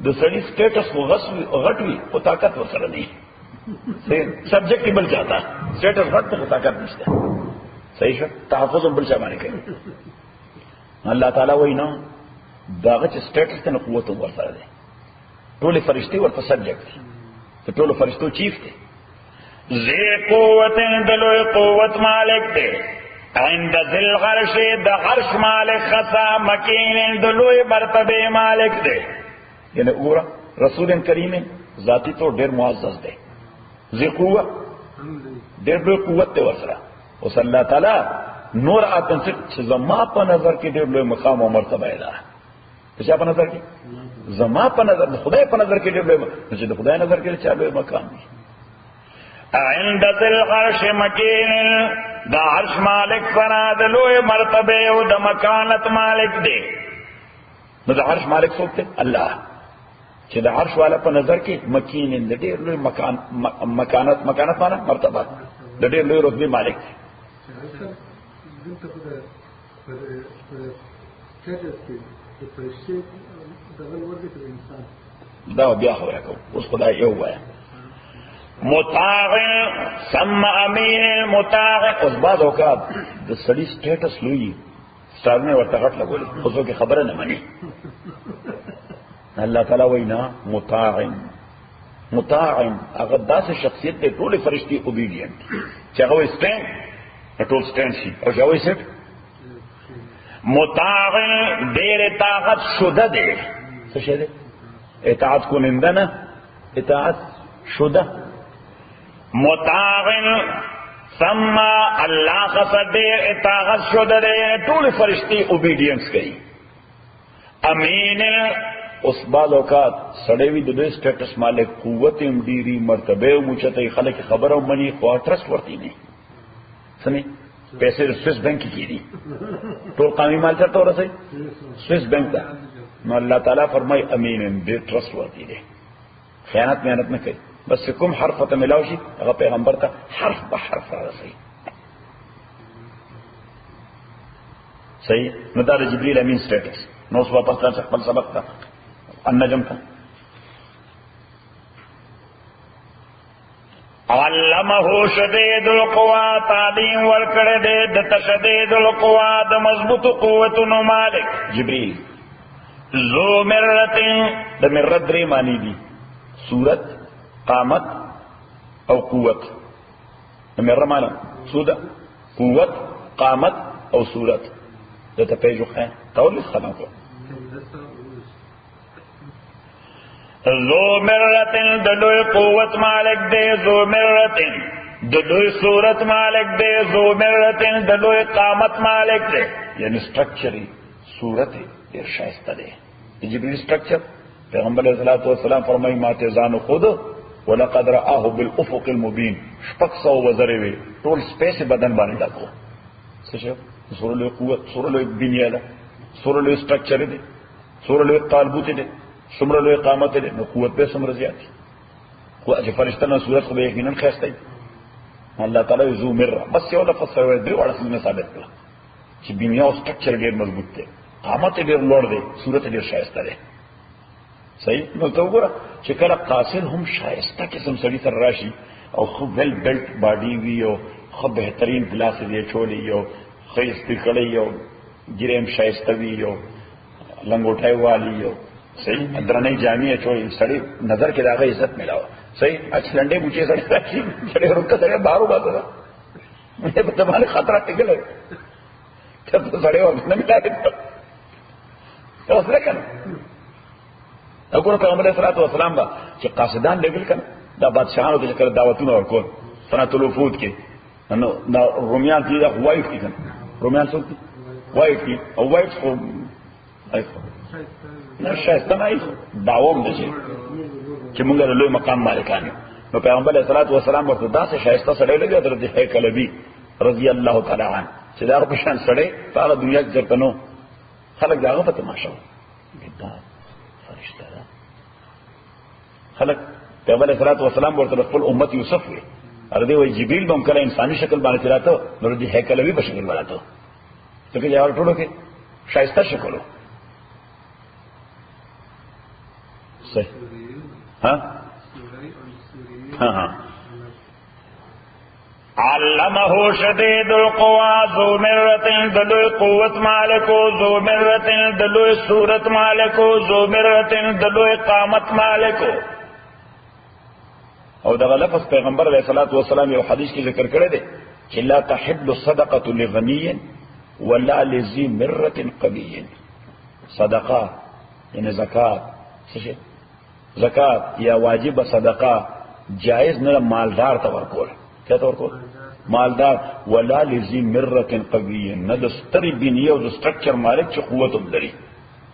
د سړي سټیټس خو غټ وي او طاقت ورسره نه وي سبجیکټیبل چاته سټیټس غټ خو طاقت نشته صحیح شو تحفظ بل څه باندې کوي الله تعالی وایي نو داغه چې سټیټس ته قوت ورسره دی ټول فرشتي ورته سبجیکټ دي ته ټول فرشتو چیف دي ذی قوت د لوی قوت مالک دی عند ذل عرش د عرش مالک خصا مکین د لوی مرتبه مالک دی یعنی وګوره رسول کریم ذاتی تو ډېر معزز دی ذی قوت ډېر لوی قوت دی ورسره اوس الله تعالی نور آتن چې زما په نظر کې ډېر لوی مقام او مرتبه ده چې په نظر کې زما په نظر خدای په نظر کې ډېر لوی چې د خدای نظر کې چا لوی مقام دی عند ذل عرش مکین د عرش مالک سره د لوی مرتبه او د مکانت مالک دی نو د عرش مالک څوک دی الله چې د عرش والا په نظر کې مکین د ډېر لوی مکانت معنا مرتبه د ډېر لوی رتبه مالک دی دا بیا خبره کوم اوس خدای یو وایي مطاع ثم امین مطاع اوس بعض اوقات د سړي سټیټس لوی ستارنه ورته غټ لګولې خو څوک خبره نه مانی الله تعالی وینا مطاع هغه داسې شخصیت دی ټول فرشتي اوبیډینټ چې هغه سټینډ ټول سټینډ شي او هغه سټ مطاع ډېر طاقت شوده دی څه شه دی اطاعت کننده نه اطاعت شوده مطاع ثم الله قصد اطاعت شوده دی ټول فرشتي اوبیډینس کوي امین اوس بعض اوقات سړی وي د دوی سټیټس مالک قوت هم ډېري مرتبه او مچته خلک خبره ومني خو ټرست ورته نه سمې پیسې سویس بانک کې دي ټول قومي مال چرته ورسي سویس بانک ته نو الله تعالی فرمای امین دې ټرست ورته دي خیانت مهنت نه کوي بس کوم حرف ته ملاوي شي هغه پیغمبر ته حرف به حرف راځي صحیح نو دا د جبرئیل امین سټیټس نو اوس واپس راځه خپل سبق ته النجم ته علمه شدید القوا تعلیم ورکړه دې د تشدید القوا د مضبوط قوتونو مالک جبرئیل ذو مرت د مرت درې معنی دي صورت قامت او قوت مره معنا سوده قوت قامت او صورت د ته پیجو خه تول خلقو ذو مرت د لوی قوت مالک دی ذو مرت د لوی صورت مالک دی ذو مرت د لوی قامت مالک دی یعنی سټرکچري صورت ډیر شایسته دی د جبرئیل سټرکچر پیغمبر علیه الصلاۃ والسلام فرمایي ماته ځان خود ولقد رآه بالافق المبین شپږ سو وزرې وي ټول سپیس بدن باندې ډکو څه شو سور له قوت سور له بنیاد سور له سټرکچر دی سور له طالبوت دی څومره لوی قامت دی نو قوت به څومره زیات خو چې فرشتہ نه صورت خو به یقینا خسته الله تعالی زو مره بس یو لفظ سره دی وړه څنګه ثابت کړه چې بنیا او سټرکچر ډیر مضبوط دی قامت ډیر لوړ دی صورت ډیر شایسته دی صحیح نو ته وګوره چې کله قاصد هم شایسته قسم سړی سره راشي او خو ویل بیلټ باډي وی او خو بهترین ګلاس دی چولی یو خیستی کړی یو ګریم شایسته وی یو لنګوټای والی یو صحیح درنې جامع چولی سړی نظر کې داغه عزت ملاو صحیح اچ لنډې بوچې سړی راشي سړی ورته سره بارو باندې مې په باندې خطر ټکل ته سړی ورنه ملایي اوس لکه وګوره پیغمبر علیه الصلاۃ والسلام با چې قاصدان لګل کړه دا بادشاہانو ته کړه دعوتونه ورکول صنعت الوفود کې نو دا رومیان دي دا وایف کې رومیان څوک دي وایف کې او وایف خو نه شایسته نه داوم دي چې موږ له لوی مقام مالکان یو نو پیغمبر علیه الصلاۃ والسلام ورته داسې شایسته سړی لګي حضرت هیکلبی رضی الله تعالی عنه چې دا په شان سړی په هغه دنیا کې ځکه نو خلک داغه په تماشا دا فرشتہ ده خلک پیغمبر علیه الصلاۃ والسلام ورته خپل امت یوسف وي ارده وی جبریل بم کله انساني شکل باندې چلاته نو دې هیکلوي په شکل باندې ته کې یو ټولو کې شایسته شکل صحیح ها علمه شدید القوا ذو مرة دلو قوت مالکو ذو مرة دلو صورت مالکو ذو مرة دلو قامت مالکو او دا لفظ پیغمبر علیہ الصلوۃ والسلام یو حدیث کې ذکر کړی دی چې لا تحل الصدقه لغنی ولا لذي مره قوي صدقه یعنی زکات څه زکات یا واجب صدقه جائز نه مالدار ته ورکول څه ته ورکول مالدار ولا لذي مره قوي نه د ستري بنیه او د سټرکچر مالک چې قوت لري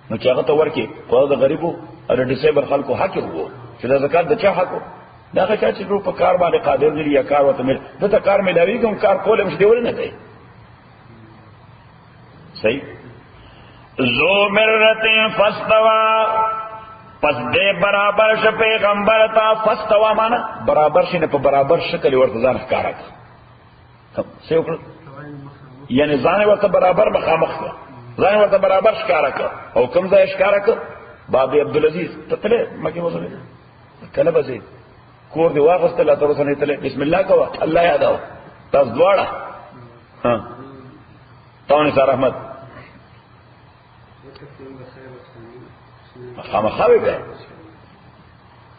نو چې هغه ته ورکی په د غریبو او د ډیسیبل خلکو حق وو چې د زکات د چا حق وو دا که چې په کار باندې قادر دی یا کار وته مل دته کار ملاوي کوم کار کول مش دی ولنه دی صحیح ذو مرة فاستوى پس دې برابر ش پیغمبر تا فاستوى معنا برابر شنه په برابر شکل ورته ځان ښکارا څه وکړه یعنی ځان ورته برابر مخامخ ځان ورته برابر ښکارا او کوم ځای ښکارا باب عبدالعزيز ته مکه وصله کله به کور دی واغسته لا تر سنه ته بسم الله کوا الله یاد او تاسو دواړه ها تاونه سره رحمت خامخاوي به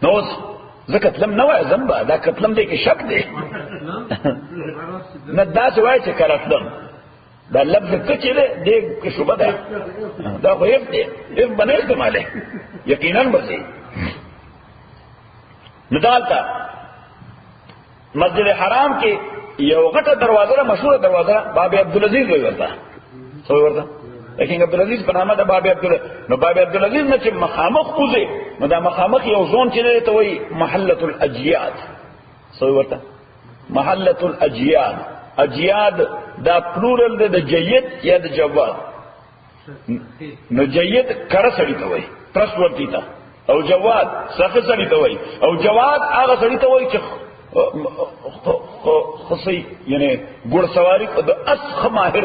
نو زکات لم نوع ذنب دا کتلم دی کې شک دی نه دا څه وایي چې کړه دا لفظ کچې دی کې شوبه ده دا خو یې دی یې باندې استعماله یقینا به ندالتا مسجد حرام کې یو غټه دروازه مشهور دروازه باب عبدالعزيز وی ورته سو ورته لیکن عبدالعزيز په نامه د باب عبدالعزيز نو باب عبدالعزيز نه چې مخامخ کوزي نو دا مخامخ یو زون چې ته وی محله الاجياد سو ورته محله الاجياد اجياد دا پلورل د جيد یا د جواد نو جيد کړه سړی ته وی ترس ورتی تا او جواد سخت سړی ته وای او جواد هغه سړی ته وای چې خصي یعنی ګور سواری د اسخ ماهر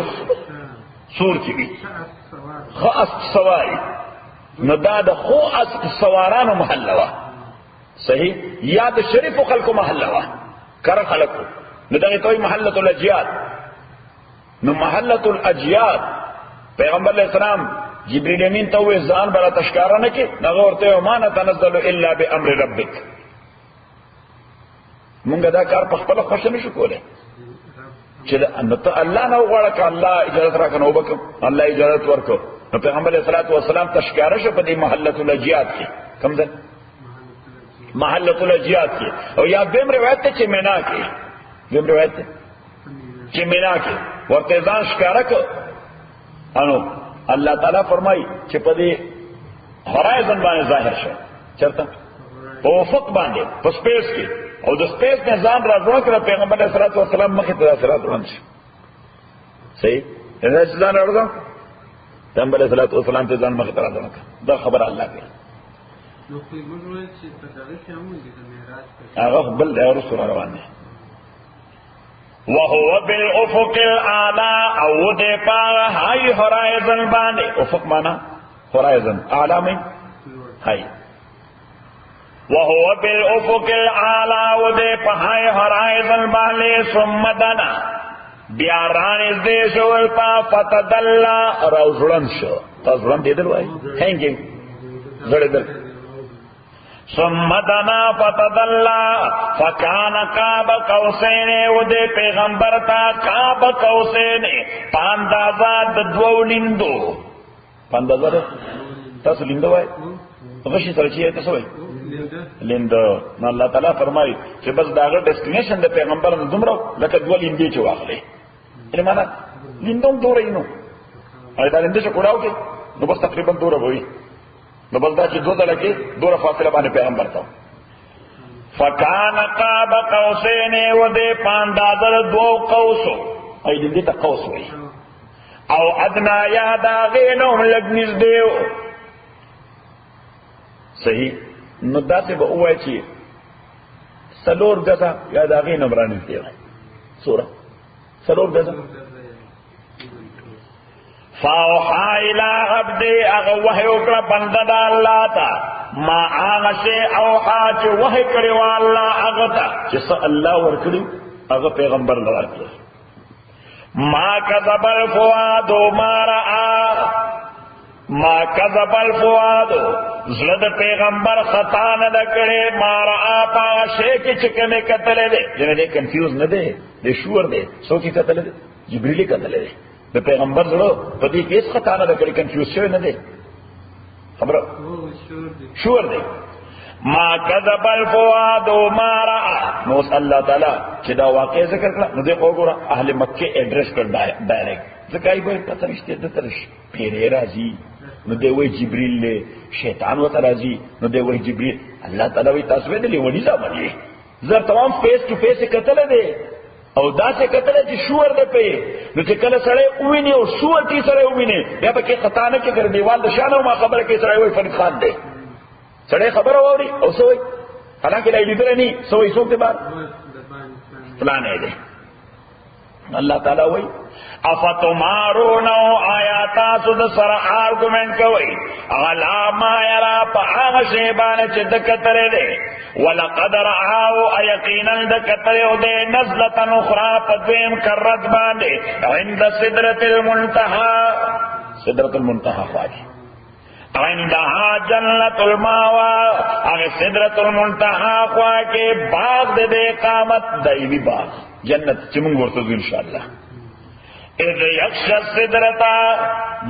سور کی وی خاص سواری نو دا د خو اس سوارانو محله وا صحیح یا د شریف خلکو محله وا کر خلکو نو دغه توي محله الاجياد نو محله الاجياد پیغمبر علیہ السلام جبريل امين ته ځان برا تشکاره نه کې دغه ورته ما نه تنزل الا بامر ربك مونږ دا کار په خپل خوښ نه شو کولای چې الله نه وغواړه ک الله اجازه راکنه وبکم الله اجازه ورکو نو پیغمبر علیہ الصلوۃ والسلام تشکاره شو په دې محله الاجياد کې کوم ځای محله الاجياد کې او یا دیم روایت ته چې مینا کې دیم روایت چې مینا کې ورته ځان ښکارا کو انو الله تعالی فرمای چې په دې هورایزن باندې ظاهر شو چرته په افق باندې په سپیس کې او د سپیس نه ځان راځو کړ پیغمبر علیه الصلوۃ والسلام مخې ته صلوات ورن شي صحیح دا ځان راځو پیغمبر علیه الصلوۃ والسلام ته ځان مخې ته راځو دا خبر الله کوي نو په موږ چې په دغه کې هم د معراج هغه بل رسول روان دي وهو بالافق الاعلى او دې پاره هاي هورایزن باندې افق معنا هورایزن اعلى من هاي وهو بالافق الاعلى او دې په هاي هورایزن باندې ثم دنا بیا رانیز دې شو په فتدلا راوزلن شو تاسو دې دل وای هنګي زړه دل ثم دنا فتدلى فكان قاب قوسين ودے پیغمبر تا قاب قوسين پاندازا ددو لندو پاندازا تاسو لندو وای غشي سره چی تاسو وای لندو نو الله تعالی فرمایي چې بس داغه ډیسټینیشن د پیغمبر دومره لکه دو لندې چې واخلې یعنی معنا لندو دورې نو دا لندې چې کوړاو کې نو بس تقریبا دوره وای نو بلدا چې دوه ځله کې دوره فاصله باندې پیغمبر ته فکان قاب قوسین و دې پاندازر دو قوسو ای دې ته قوس وای او ادنا یا دا غینهم لګنیز دیو صحیح نو داسې به وای چې سلور غزا یا دا غینهم رانیز دیو سوره سلور غزا فاوحا الى عبدي اغه وحي وکړه بنده د الله ته ما هغه شی اوحا چې وحي کړی و الله هغه ته چې الله ورکړي هغه پیغمبر لراکړي ما كذب الفؤاد ما راى ما كذب الفؤاد زړه د پیغمبر خطا نه کړي ما راى هغه شی چې کومه کتلې ده یعنی کنفیوز نه ده د شور ده سوچي کتلې ده جبريل کتلې ده د پیغمبر زړه په دې کې هیڅ خطا نه کړی کنفیوز شوی نه دی خبره شور دی ما كذب الفؤاد ما راى نو الله تعالی چې دا واقع ذکر کړه نو دې وګوره اهل مکه ایڈریس کړ ډایرکټ ځکه یې به پته نشته د ترش پیری راځي نو دې وای جبريل له شیطان وته راځي نو دې وای جبريل الله تعالی وی تاسو دې ولې ځامنې زر تمام فیس ټو فیس کتل دي او دا څه کتل چې شور ده په نو چې کله سره ویني او شور تی سره ویني بیا به کې خطا نه کې ګر دیوال د شانو ما خبره کې سره وای فرید خان دی سره خبره ووري او سوې حالانکه لا لیدل نه سوې څوک دی بار فلان دی الله تعالی وای افتمارونو آیاتا سود سر آرگومنٹ کوئی اغلا ما یرا پا آغا شیبان چه دکتره دے ولقد رعاو ایقینا دکتره دے نزلتا نخرا پدویم کرد باندے عند صدرت المنتحا صدرت المنتحا خواجی عندها جنت الماوا اگر صدرت المنتحا خواجی باغ دے قامت دائمی باغ جنت چمونگ ورتو انشاءاللہ اذ یخشى الصدرتا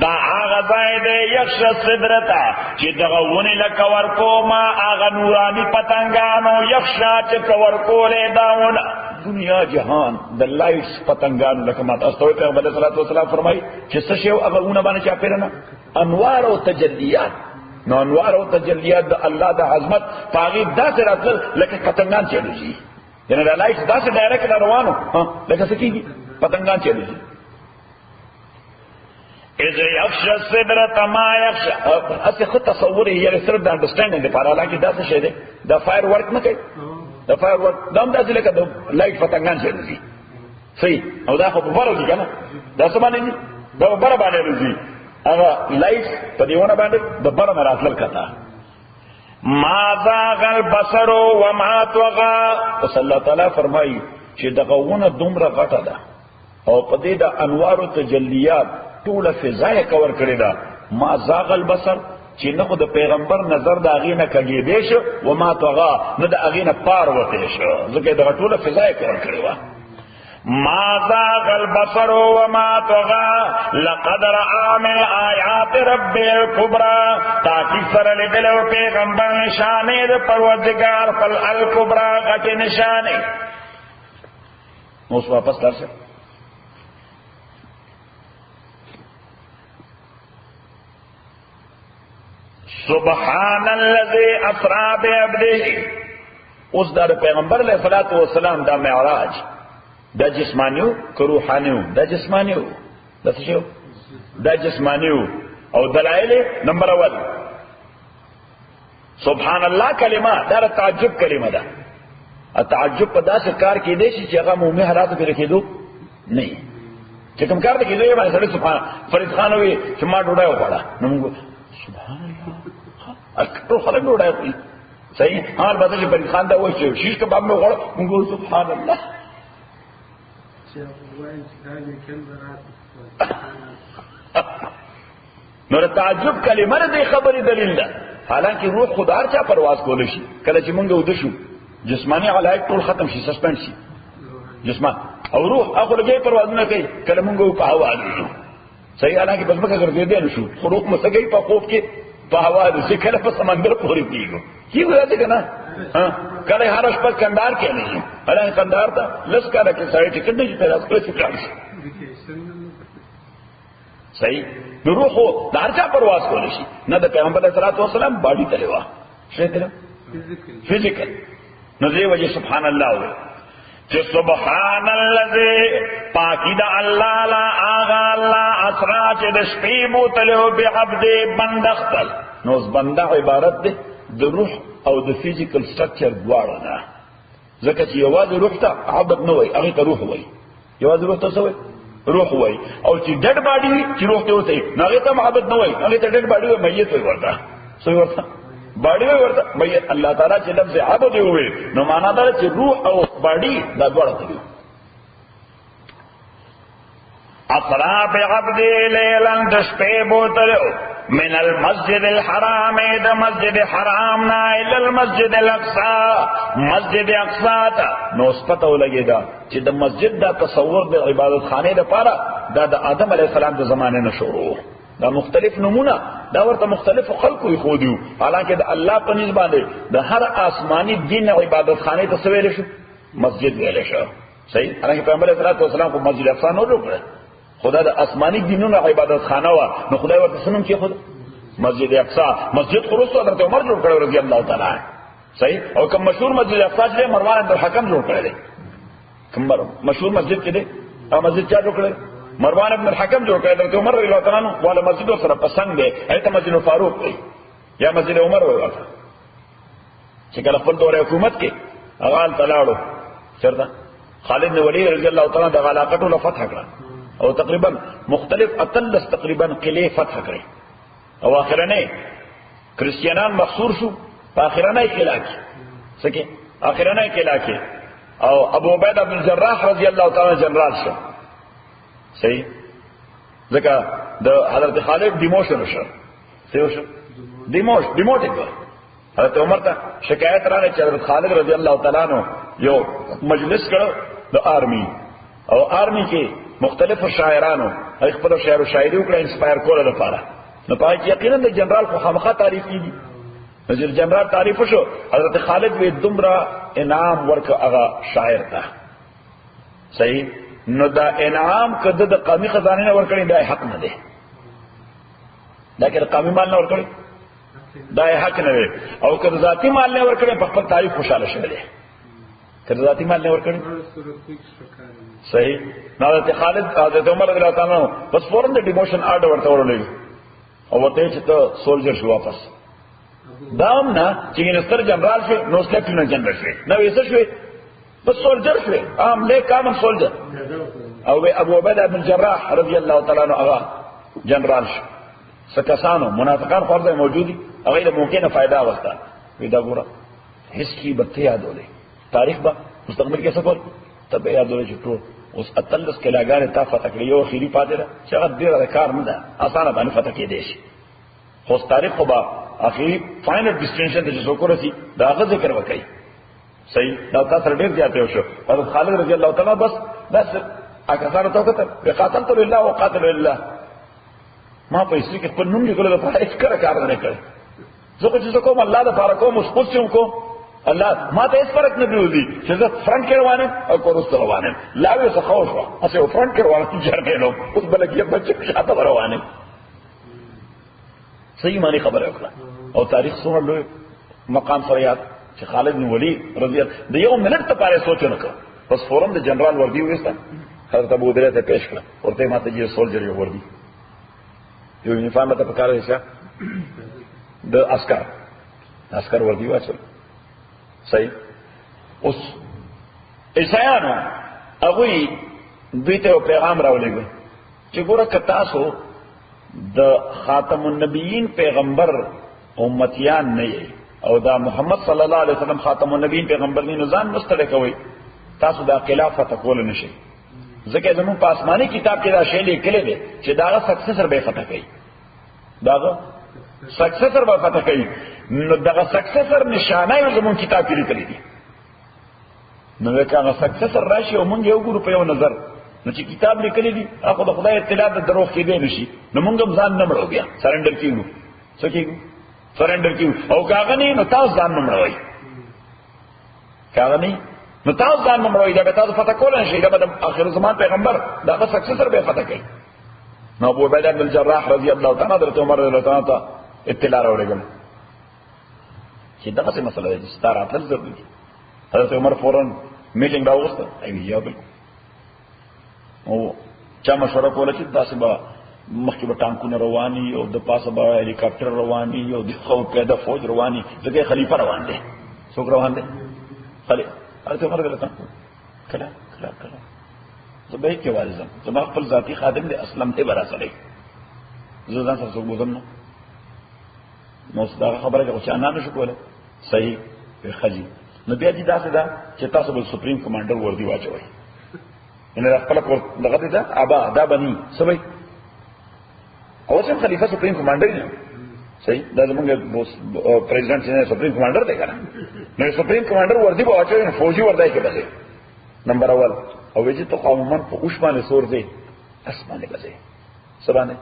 دا آغا زائد یخشى الصدرتا چی دغونی لکورکو ما آغا نورانی پتنگانو یخشى چی کورکو لے داونا دنیا جہان دا لائٹس پتنگانو لکمات استوی پیغمبر صلی اللہ علیہ وسلم فرمائی چی سشیو اغا اونا بانا چا پیرنا انوار و تجلیات نو انوار و تجلیات دا اللہ دا عظمت پاغی دا سے راتل لکه پتنگان چلو جی یعنی دا لائٹس دا سے ڈائریکٹ روانو لکه سکی گی پتنگان چلو جی اذ یخشى الصدرة ما یخشى اسی خود تصور ہے یعنی صرف دا انڈرسٹینڈنگ دے پارا حالانکہ دا سے شہدے دا فائر ورک نہ کئی دا فائر ورک دا ہم دا سے لکا دا لائٹ فتنگان سے رزی صحیح او دا خوب برو جی کنا دا سمانے جی دا برا بانے رزی اگا لائٹ پا دیوانا بانے دا برا مرات للکتا ما زاغ البصر وما توغا اس اللہ تعالیٰ فرمائی چی دا غونا دومرا غٹا دا او پا دی دا انوار و تجلیات ټول فضای کور کړی دا ما زاغ البصر چې نه خو د پیغمبر نظر د اغینه کګی دی شو و ما توغا نه د اغینه پار وته شو ځکه دا ټول فضای کور کړی و ما زاغ البصر وما طغى لقد رأى من آیات رب الكبرى تاکي سره لیدلو پیغمبر نشانه د پروردگار فل الكبرى غټ نشانه اوس واپس درشه سبحان الذي اسرا بعبده اوس دا پیغمبر علیہ الصلوۃ والسلام دا معراج دا جسمانیو که روحانیو دا جسمانیو دا څه دا جسمانیو او دلائل نمبر اول سبحان الله کلمه دا تعجب کلمه ده تعجب په داسې کار کې دی چې هغه مومي حالات کې کېدو نه چې کوم کار کې دی باندې سره سبحان فرید خان وی چې ما ډوډۍ وخوړه نو موږ سبحان الله اکثر خلک ډوډۍ خوري صحیح حال بدل چې فرید خان دا وایي چې شیش کباب مې وخوړ موږ سبحان الله نور تعجب کلمه دې خبرې دلیل ده حالانکه روح خدار چا پرواز کول شي کله چې موږ ود شو جسمانی علایق ټول ختم شي سسپند شي جسمان او روح هغه لګي پرواز نه کوي کله موږ په هوا دي صحیح حالانکه بس مکه ګرځېدل شو خروق مسګي په خوف کې په هوا دي کله په سمندر پورې کیږي کی وایي کنه کله هر شپه کندهار کې نه حالانکه کندهار ته لس کاله کې سړی ټیکټ نه پیدا کړی چې کار شي صحیح نو روح د هر چا پرواز کول شي نه د پیغمبر صلی الله علیه وسلم باډي تلوا څه تل فزیکل نو دی وجه سبحان الله وي چې سبحان الذي پاکی دا الله لا اغا الله اسرا چې د شپې بوتلو به عبد بندختل نو بنده عبارت ده د روح او د فزیکل سټرکچر دواړه نه ځکه چې یوازې روح ته عبد نه وي هغه ته روح وي یوازې روح ته څه وي روح وای او چې ډډ باډي چې روح ته وته نه هغه ته محبت نه وای هغه ته ډډ باډي وای میت وای ورته سوی ورته باډي وای ورته میت الله تعالی چې لفظ عبد وي نو معنا دا چې روح او باډي دا دواړه دي اطرا بعبد ليلا دشپې بوتلو من المسجد الحرام د مسجد حرام نا الى المسجد الاقصى مسجد اقصى تا نو سپته ولګیدا چې د مسجد دا تصور د عبادت خانه لپاره دا د آدم علی السلام د زمانه نه شروع دا مختلف نمونه دا ورته مختلف خلقو خو دیو حالانکه د الله په نسبت باندې د هر آسمانی دین عبادت خانه ته سویل شو مسجد ویل شو صحیح حالانکه پیغمبر صلی الله علیه وسلم په مسجد اقصی نه جوړ خدا د آسمانی دینونو عبادت خانه وا نو خدای ورته سنم کې خود مسجد اقصی مسجد خروس حضرت عمر جوړ کړو رضی الله تعالی صحیح او کوم مشهور مسجد اقصی چې مروان بن الحکم جوړ کړی دی کوم مشهور مسجد کې دی او مسجد چا جوړ کړی مروان بن الحکم جوړ کړی حضرت عمر رضی الله تعالی عنہ والا مسجد سره پسند دی ایته مسجد فاروق دی یا مسجد عمر وایي چې کله خپل دور حکومت کې اغال تلاړو چرته خالد بن ولید رضی الله تعالی عنہ د علاقه له فتح کړه او تقریبا مختلف اتلس تقریبا قلعه فتح کړي او اخرنه کریسچیانان مخصور شو په اخرنه قلعه کې سکه اخرنه قلعه کې او ابو عبیده بن جراح رضی الله تعالی جنرال شو صحیح ځکه د حضرت خالد ډیموشن شو ډیموټ کړ حضرت عمر ته شکایت راغی چې حضرت خالد رضی الله تعالی عنہ یو مجلس کړو د آرمی او آرمی کې مختلف شاعرانو خپل شعر او شاعري وکړه انسپایر کوله لپاره نو پای کې یقینا د جنرال خو خامخا تعریف کیږي نظر جنرال تعریف شو حضرت خالد وی دمرا انعام ورک هغه شاعر ته صحیح نو دا انعام کده د قومي خزانه نه ورکړي دا حق نه دی دا کې قومي مال نه ورکړي دا حق نه دی او کده ذاتی مال نه ورکړي په خپل تعریف خوشاله شوی دی کده ذاتی مال نه ورکړي صحیح حضرت خالد حضرت عمر رضی الله تعالی عنہ بس فورن د ډیموشن آرډر ورته ورولې او ورته چې ته سولجر شو واپس دام نه چې منستر جنرال شو نو لیفټیننټ جنرال شو نو یې څه شو بس سولجر شو عام لیک کامن سولجر او ابو عبیده بن جراح رضی الله تعالی عنہ هغه جنرال شو سکسانو منافقان خورده موجودي هغه له ممکنه فائدہ وستا پیدا ګوره هیڅ به یادولې تاریخ به مستقبل کې سفر تب یادولې چې ټول اوس اتلس کلاګانې تا فتح کړې یو خيري پاتې ده چې هغه ډېر کار نه ده اسانه باندې فتح کې دی شي خو تاریخ خو به اخیری فائنل ډیسټینشن ته چې څوک ورسي دا هغه ذکر وکړي صحیح دا تاسو ډېر زیات شو حضرت خالد رضی الله تعالی بس اکثر توکته بقاتل لله وقاتل لله ما په هیڅ کې خپل نوم لیکلو لپاره هیڅ کار نه کړ زه چې کوم الله د لپاره کوم اوس پوښتنه کوم الله ما ته هیڅ فرق نه دیولې چې زه فرنٹ کې روانم او کورس روانم لا وې څه خوښ و اسه فرنٹ کې روانم چې جرګې اوس بلکې بچ شاته روانم صحیح معنی خبره وکړه او تاریخ څومره لوی مقام سره یاد چې خالد بن ولید رضی الله د یو منټ لپاره سوچ نه کړ بس فورم د جنرال وردی وسته حضرت ابو عبیده ته پیش کړ ورته ماته یې سولجر یو وردی یو یونیفارم ته پکاره شي د عسكر وردی واچول صحیح اوس عیسایانو هغه دوی ته پیغام راولېږي چې ګوره که تاسو د خاتم النبیین پیغمبر امتیان نه یې او دا محمد صلی الله علیه وسلم خاتم النبیین پیغمبر نه ځان مستله کوي تاسو دا خلافت کول نشئ ځکه زموږ په آسماني کتاب کې دا شی لیکل دی چې داغه سکسسر به فتح کوي داغه سکسسر به فتح کوي نو دغه سکسسر نشانه یو زمون کتاب کې لیکلي دي. نو هغه سکسسر راشي او مونږ یو ګورو په یو نظر، نو چې کتاب لیکلي دي هغه د خدای اطلاع د دروغ کې دی نشي، نو مونږ هم ځان نه مړو بیا سرندر کیږو. څه کیږو؟ سرندر کیږو. او کاغه نه نو تاسو ځان نه مړوي، کاغه نه نو تاسو ځان نه مړوي، دا به تاسو فتح کولای شئ، دا به د آخر زمان پیغمبر دغه سکسسر به فتح کوي. نو ابو عبیده بن الجراح رضی الله تعالی حضرت عمر رضی الله تعالی ته اطلاع راوړل چې دغه څه مسله ده چې ستاره تل ضروري دي. حضرت عمر فورن میټینګ راوسته ایوي یا بل او چا مشوره کوله چې تاسو به مخکې به ټانکونه رواني او د پاسه به هلیکاپټر رواني او د خو پیاده فوج رواني، ځکه خلیفہ روان دي. څوک روان دي؟ خلیفہ. حضرت عمر رضی الله تعالی کله زبې کې والزم زما خپل ذاتی خادم دې اسلم ته برا سره زه ځان سره څوک بوزم نو ستاسو خبره کوي چې انا نشو کوله صحیح په خجی نو بیا دې داسې ده چې تاسو بل سپریم کمانډر وردی واچوي ان خپل دغه دې ده ابا دا بني سبي او چې خلیفہ سپریم کمانډر نه صحیح دا زمونږ پریزیدنت نه سپریم کمانډر دی کنه نو سپریم کمانډر وردی واچوي فوجي وردی کې بځي نمبر اول او وجه ته قومن په اوش باندې سور دی اسمانه بځي سبانه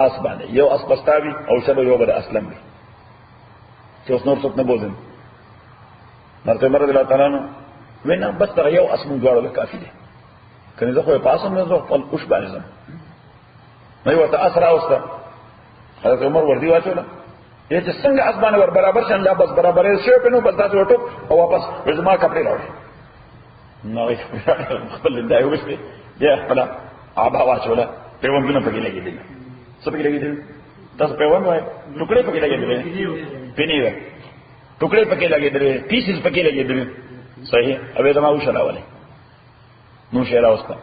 اسمانه یو اسبستاوی او شبه یو بر اسلم دی چې اوس نور څه نه بوزم مرته مرده الله تعالی نو وینا بس تر یو اسمن غواړل کافی دی کنه زه خو په اسم نه زه په اوش باندې زم نو یو ته اسرا اوسه حضرت عمر وردی واچوله یې چې څنګه اسمانه ور برابر شان لا بس برابر شي په نو بس تاسو وټو او واپس ورزما کپڑے راوړي نو خپل دای وسته بیا خپل آبا واچوله په ومنه پکې لګیدل څه پکې لګیدل تاسو په ومنه ټوکړې پکې لګیدل پینیو ټوکړې پکې لګیدل پیسز پکې لګیدل صحیح اوبه دما وشلاواله نو شهرا وستا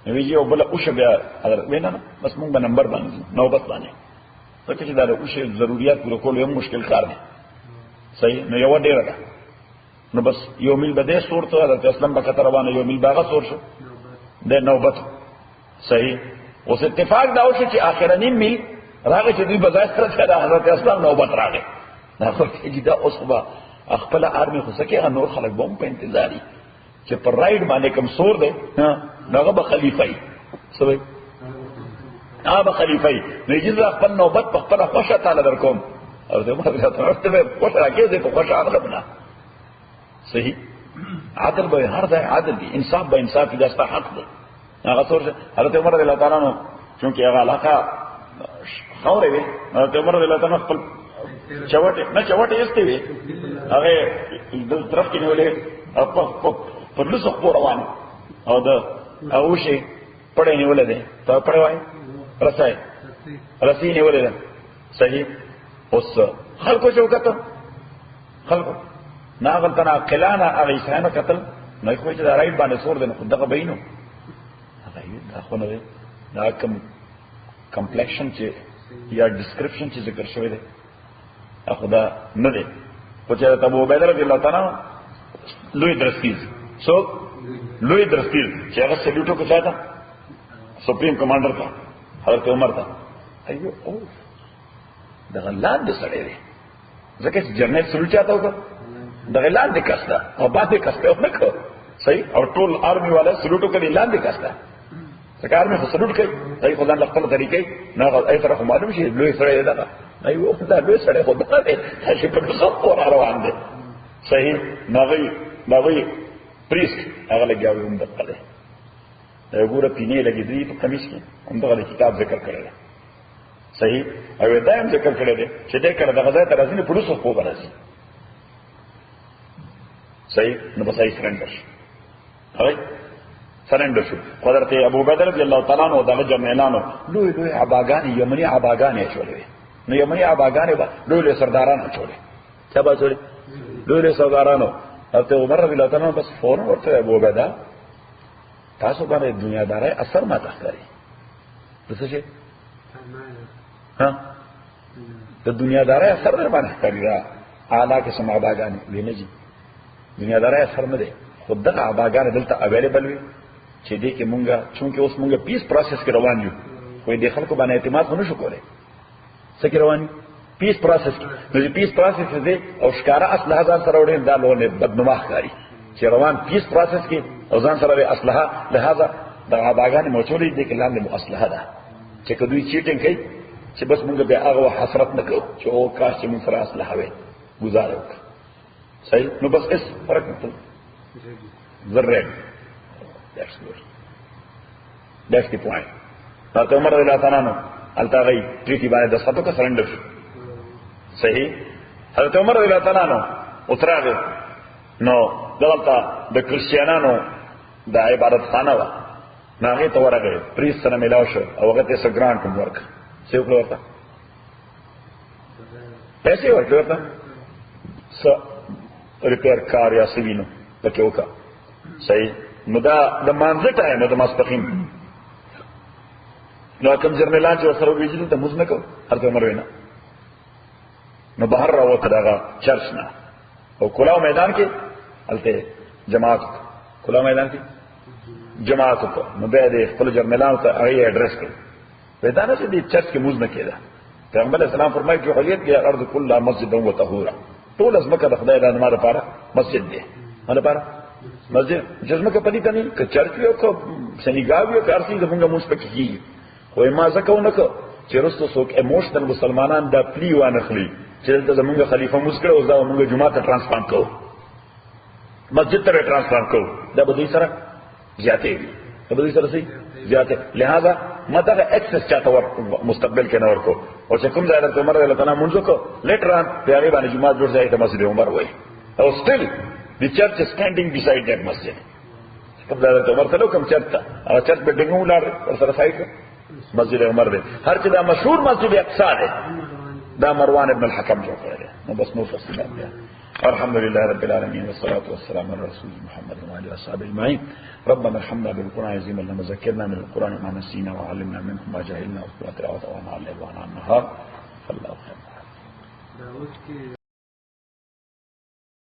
ویجی او بل اوشه بیا اگر وینا بس مونږ به نمبر باندې نوبت باندې ځکه چې دا د اوشه ضرورت پوره کول یو مشکل کار دی صحیح نو یو ډیر ده نو بس یو میل بده صورت حضرت اسلام به کتر روانه یو میل باغه صورت شو د نوبت صحیح اوس اتفاق دا وشو چې اخرنی میل راغی چې دوی بځای سره حضرت اسلام نوبت راغی دا خو چې دا اوس به خپل ارمي خو سکه نور خلک بوم په انتظاری چې پر رائټ باندې کوم سور دی هغه به خلیفای سوي هغه خلیفای نو چې خپل نوبت په خپل خوشا تعالی درکوم او زه ما ته به خوشا راکې دې په خوشا اغلبنا صحیح عدل به هر ځای عدل دی انصاف به انصاف دي استا حق دی هغه څور حضرت عمر رضی الله تعالی عنہ چونکه هغه علاقه خورې وي حضرت عمر رضی الله تعالی عنہ خپل چوټه یسته وي هغه د طرف کې نیولې په لسو خو روان او دا او شي پړې نیولې ده ته پړې وای رسای نیولې ده صحیح اوس خلکو چوکته خلکو ناغل تنا قلانا اغه انسان قتل نه خو چې دا رائټ باندې سور ده نو دغه بینو هغه دا خو نه دا کمپلیکشن چې یا ډیسکرپشن چې ذکر شوی دی خدا نه دی خو چې ابو عبیده رضی الله تعالی لوی درستیز سو لوی درستیز چې هغه سلیوټو کې ځاته سپریم کمانډر کا حضرت عمر تا ایو او دغه لاندې سړی دی ځکه چې جنرال سلیوټ چاته وکړ دغه لاندې کستا او باندې کستا ونکړ صحیح او ټول آرمي والا سلیوټو کې لاندې کستا ځکه آرمي خو سلیوټ کوي دای خدای الله خپل طریقې نه هغه ایتره خو معلوم شي لوی سړی دی ایو دا لوی سړی خو دا دی چې په څو اور روان دی صحیح ناغي پریس هغه لګیاوي هم دقه ده دا ګوره پینې لګې دی په کمیس کې هم دغه کتاب ذکر کړی دی صحیح او دا هم ذکر کړی دی چې دې کړه دغه ځای ته راځي په لوسو خو راځي صحیح نو بس یې سرندر شو هغه سرندر شو حضرت ابو بکر رضی الله تعالی عنہ دغه جرنیلانو لوی لوی عباګانی یمنی عباګانی چولې نو یمنی عباګانی با لوی سردارانو چولې چا با چولې لوی سردارانو حضرت عمر رضی الله تعالی عنہ بس فورن ورته ابو عبیده تاسو باندې دنیا داري اثر ما تخکاری څه شي ها د دنیا داري اثر در باندې کوي را اعلی کې سم عباګانی ویني جی دنیا داري اثر نه دی خود دغه عباګان دلته اویلیبل وي چې دې کې مونږه چونکه اوس مونږه پیس پروسس کې روان یو خو دې خلکو باندې اعتماد نه شو کولای څه کې روان پیس پروسس نو پیس پروسس دې او ښکارا اسلحه ځان سره وړي دا لونه بدنما ښکاری چې روان پیس پروسس کې او ځان سره اسلحه لہذا دا غاګان موچولې دي کې لاندې مو اسلحه ده چې کدوې چیټینګ کوي چې بس موږ به هغه حسرت نکړو چې او کاش چې موږ سره اسلحه وي گزاره وکړو صحیح نو بس اس فرق نکړو ذره that's the point حضرت عمر رضی اللہ تعالیٰ عنہ التاغی ٹریٹی باندې دستخطو کا سرنڈر شو صحیح حضرت عمر رضی اللہ تعالیٰ عنہ اتراغ نو دغلطا دا کرسچیانانو دا عبادت خانه وا ناغی تا ورغی پریس سره ملاو شو او وقت ایسا گرانٹ کم ورک سیوکلو ورطا پیسے ورکلو ورطا سا ریپیر کار یا سوینو لکه وکا صحیح نو دا مانزه ټایم د ماسپخین نو کوم جرنیلان چې سره ویجل ته موږ نه کو هرته عمر وینا نو بهر راوته دا چرچ نه او کلاو میدان کې الته جماعت کلاو میدان کې جماعت ته نو به دې خپل جرنیلان ته هغه ایڈریس کړ ودا نه چې دې چرچ کې موږ نه کېده پیغمبر اسلام فرمایي چې حلیت کې ارض کله مسجد او طهورا ټول ازمکه د خدای د نماز لپاره مسجد دی لپاره مسجد جسمه کې پدې کني ک چرچ یو کو سنیګاوی او کارسي زمونږ موږ پکې کیږي خو ما زکه نو چې رسو څوک ایموشنل مسلمانان دا پلی وانه خلی چې دلته زمونږ خلیفہ مسکړ او دا موږ جمعه ته ترانسپلانت کوو مسجد ته ترانسپلانت کوو دا به دوی سره زیاتې وي دا به دوی سره سي زیاتې لہذا ماته اکسس چاته ور مستقبل کې نه ورکو او چې کوم ځای ته عمر رضی الله عنه منځ کو لیټر پیغمبر باندې جمعه جوړ ځای ته مسجد عمر وای او still the church is standing beside that masjid کوم ځای ته عمر ته کوم چرته او چرچ بلډینګ ولر سره سایت مسجد عمر دی هر چې دا مشهور مسجد اقصا دی دا مروان ابن الحكم جو کړی نو بس نو فصل دی الحمد لله رب العالمين والصلاه والسلام على رسول محمد وعلى اصحابه اجمعين ربنا ارحمنا بالقران العظيم لما ذكرنا من القران ما نسينا وعلمنا منه ما جهلنا وقرات النهار الله خير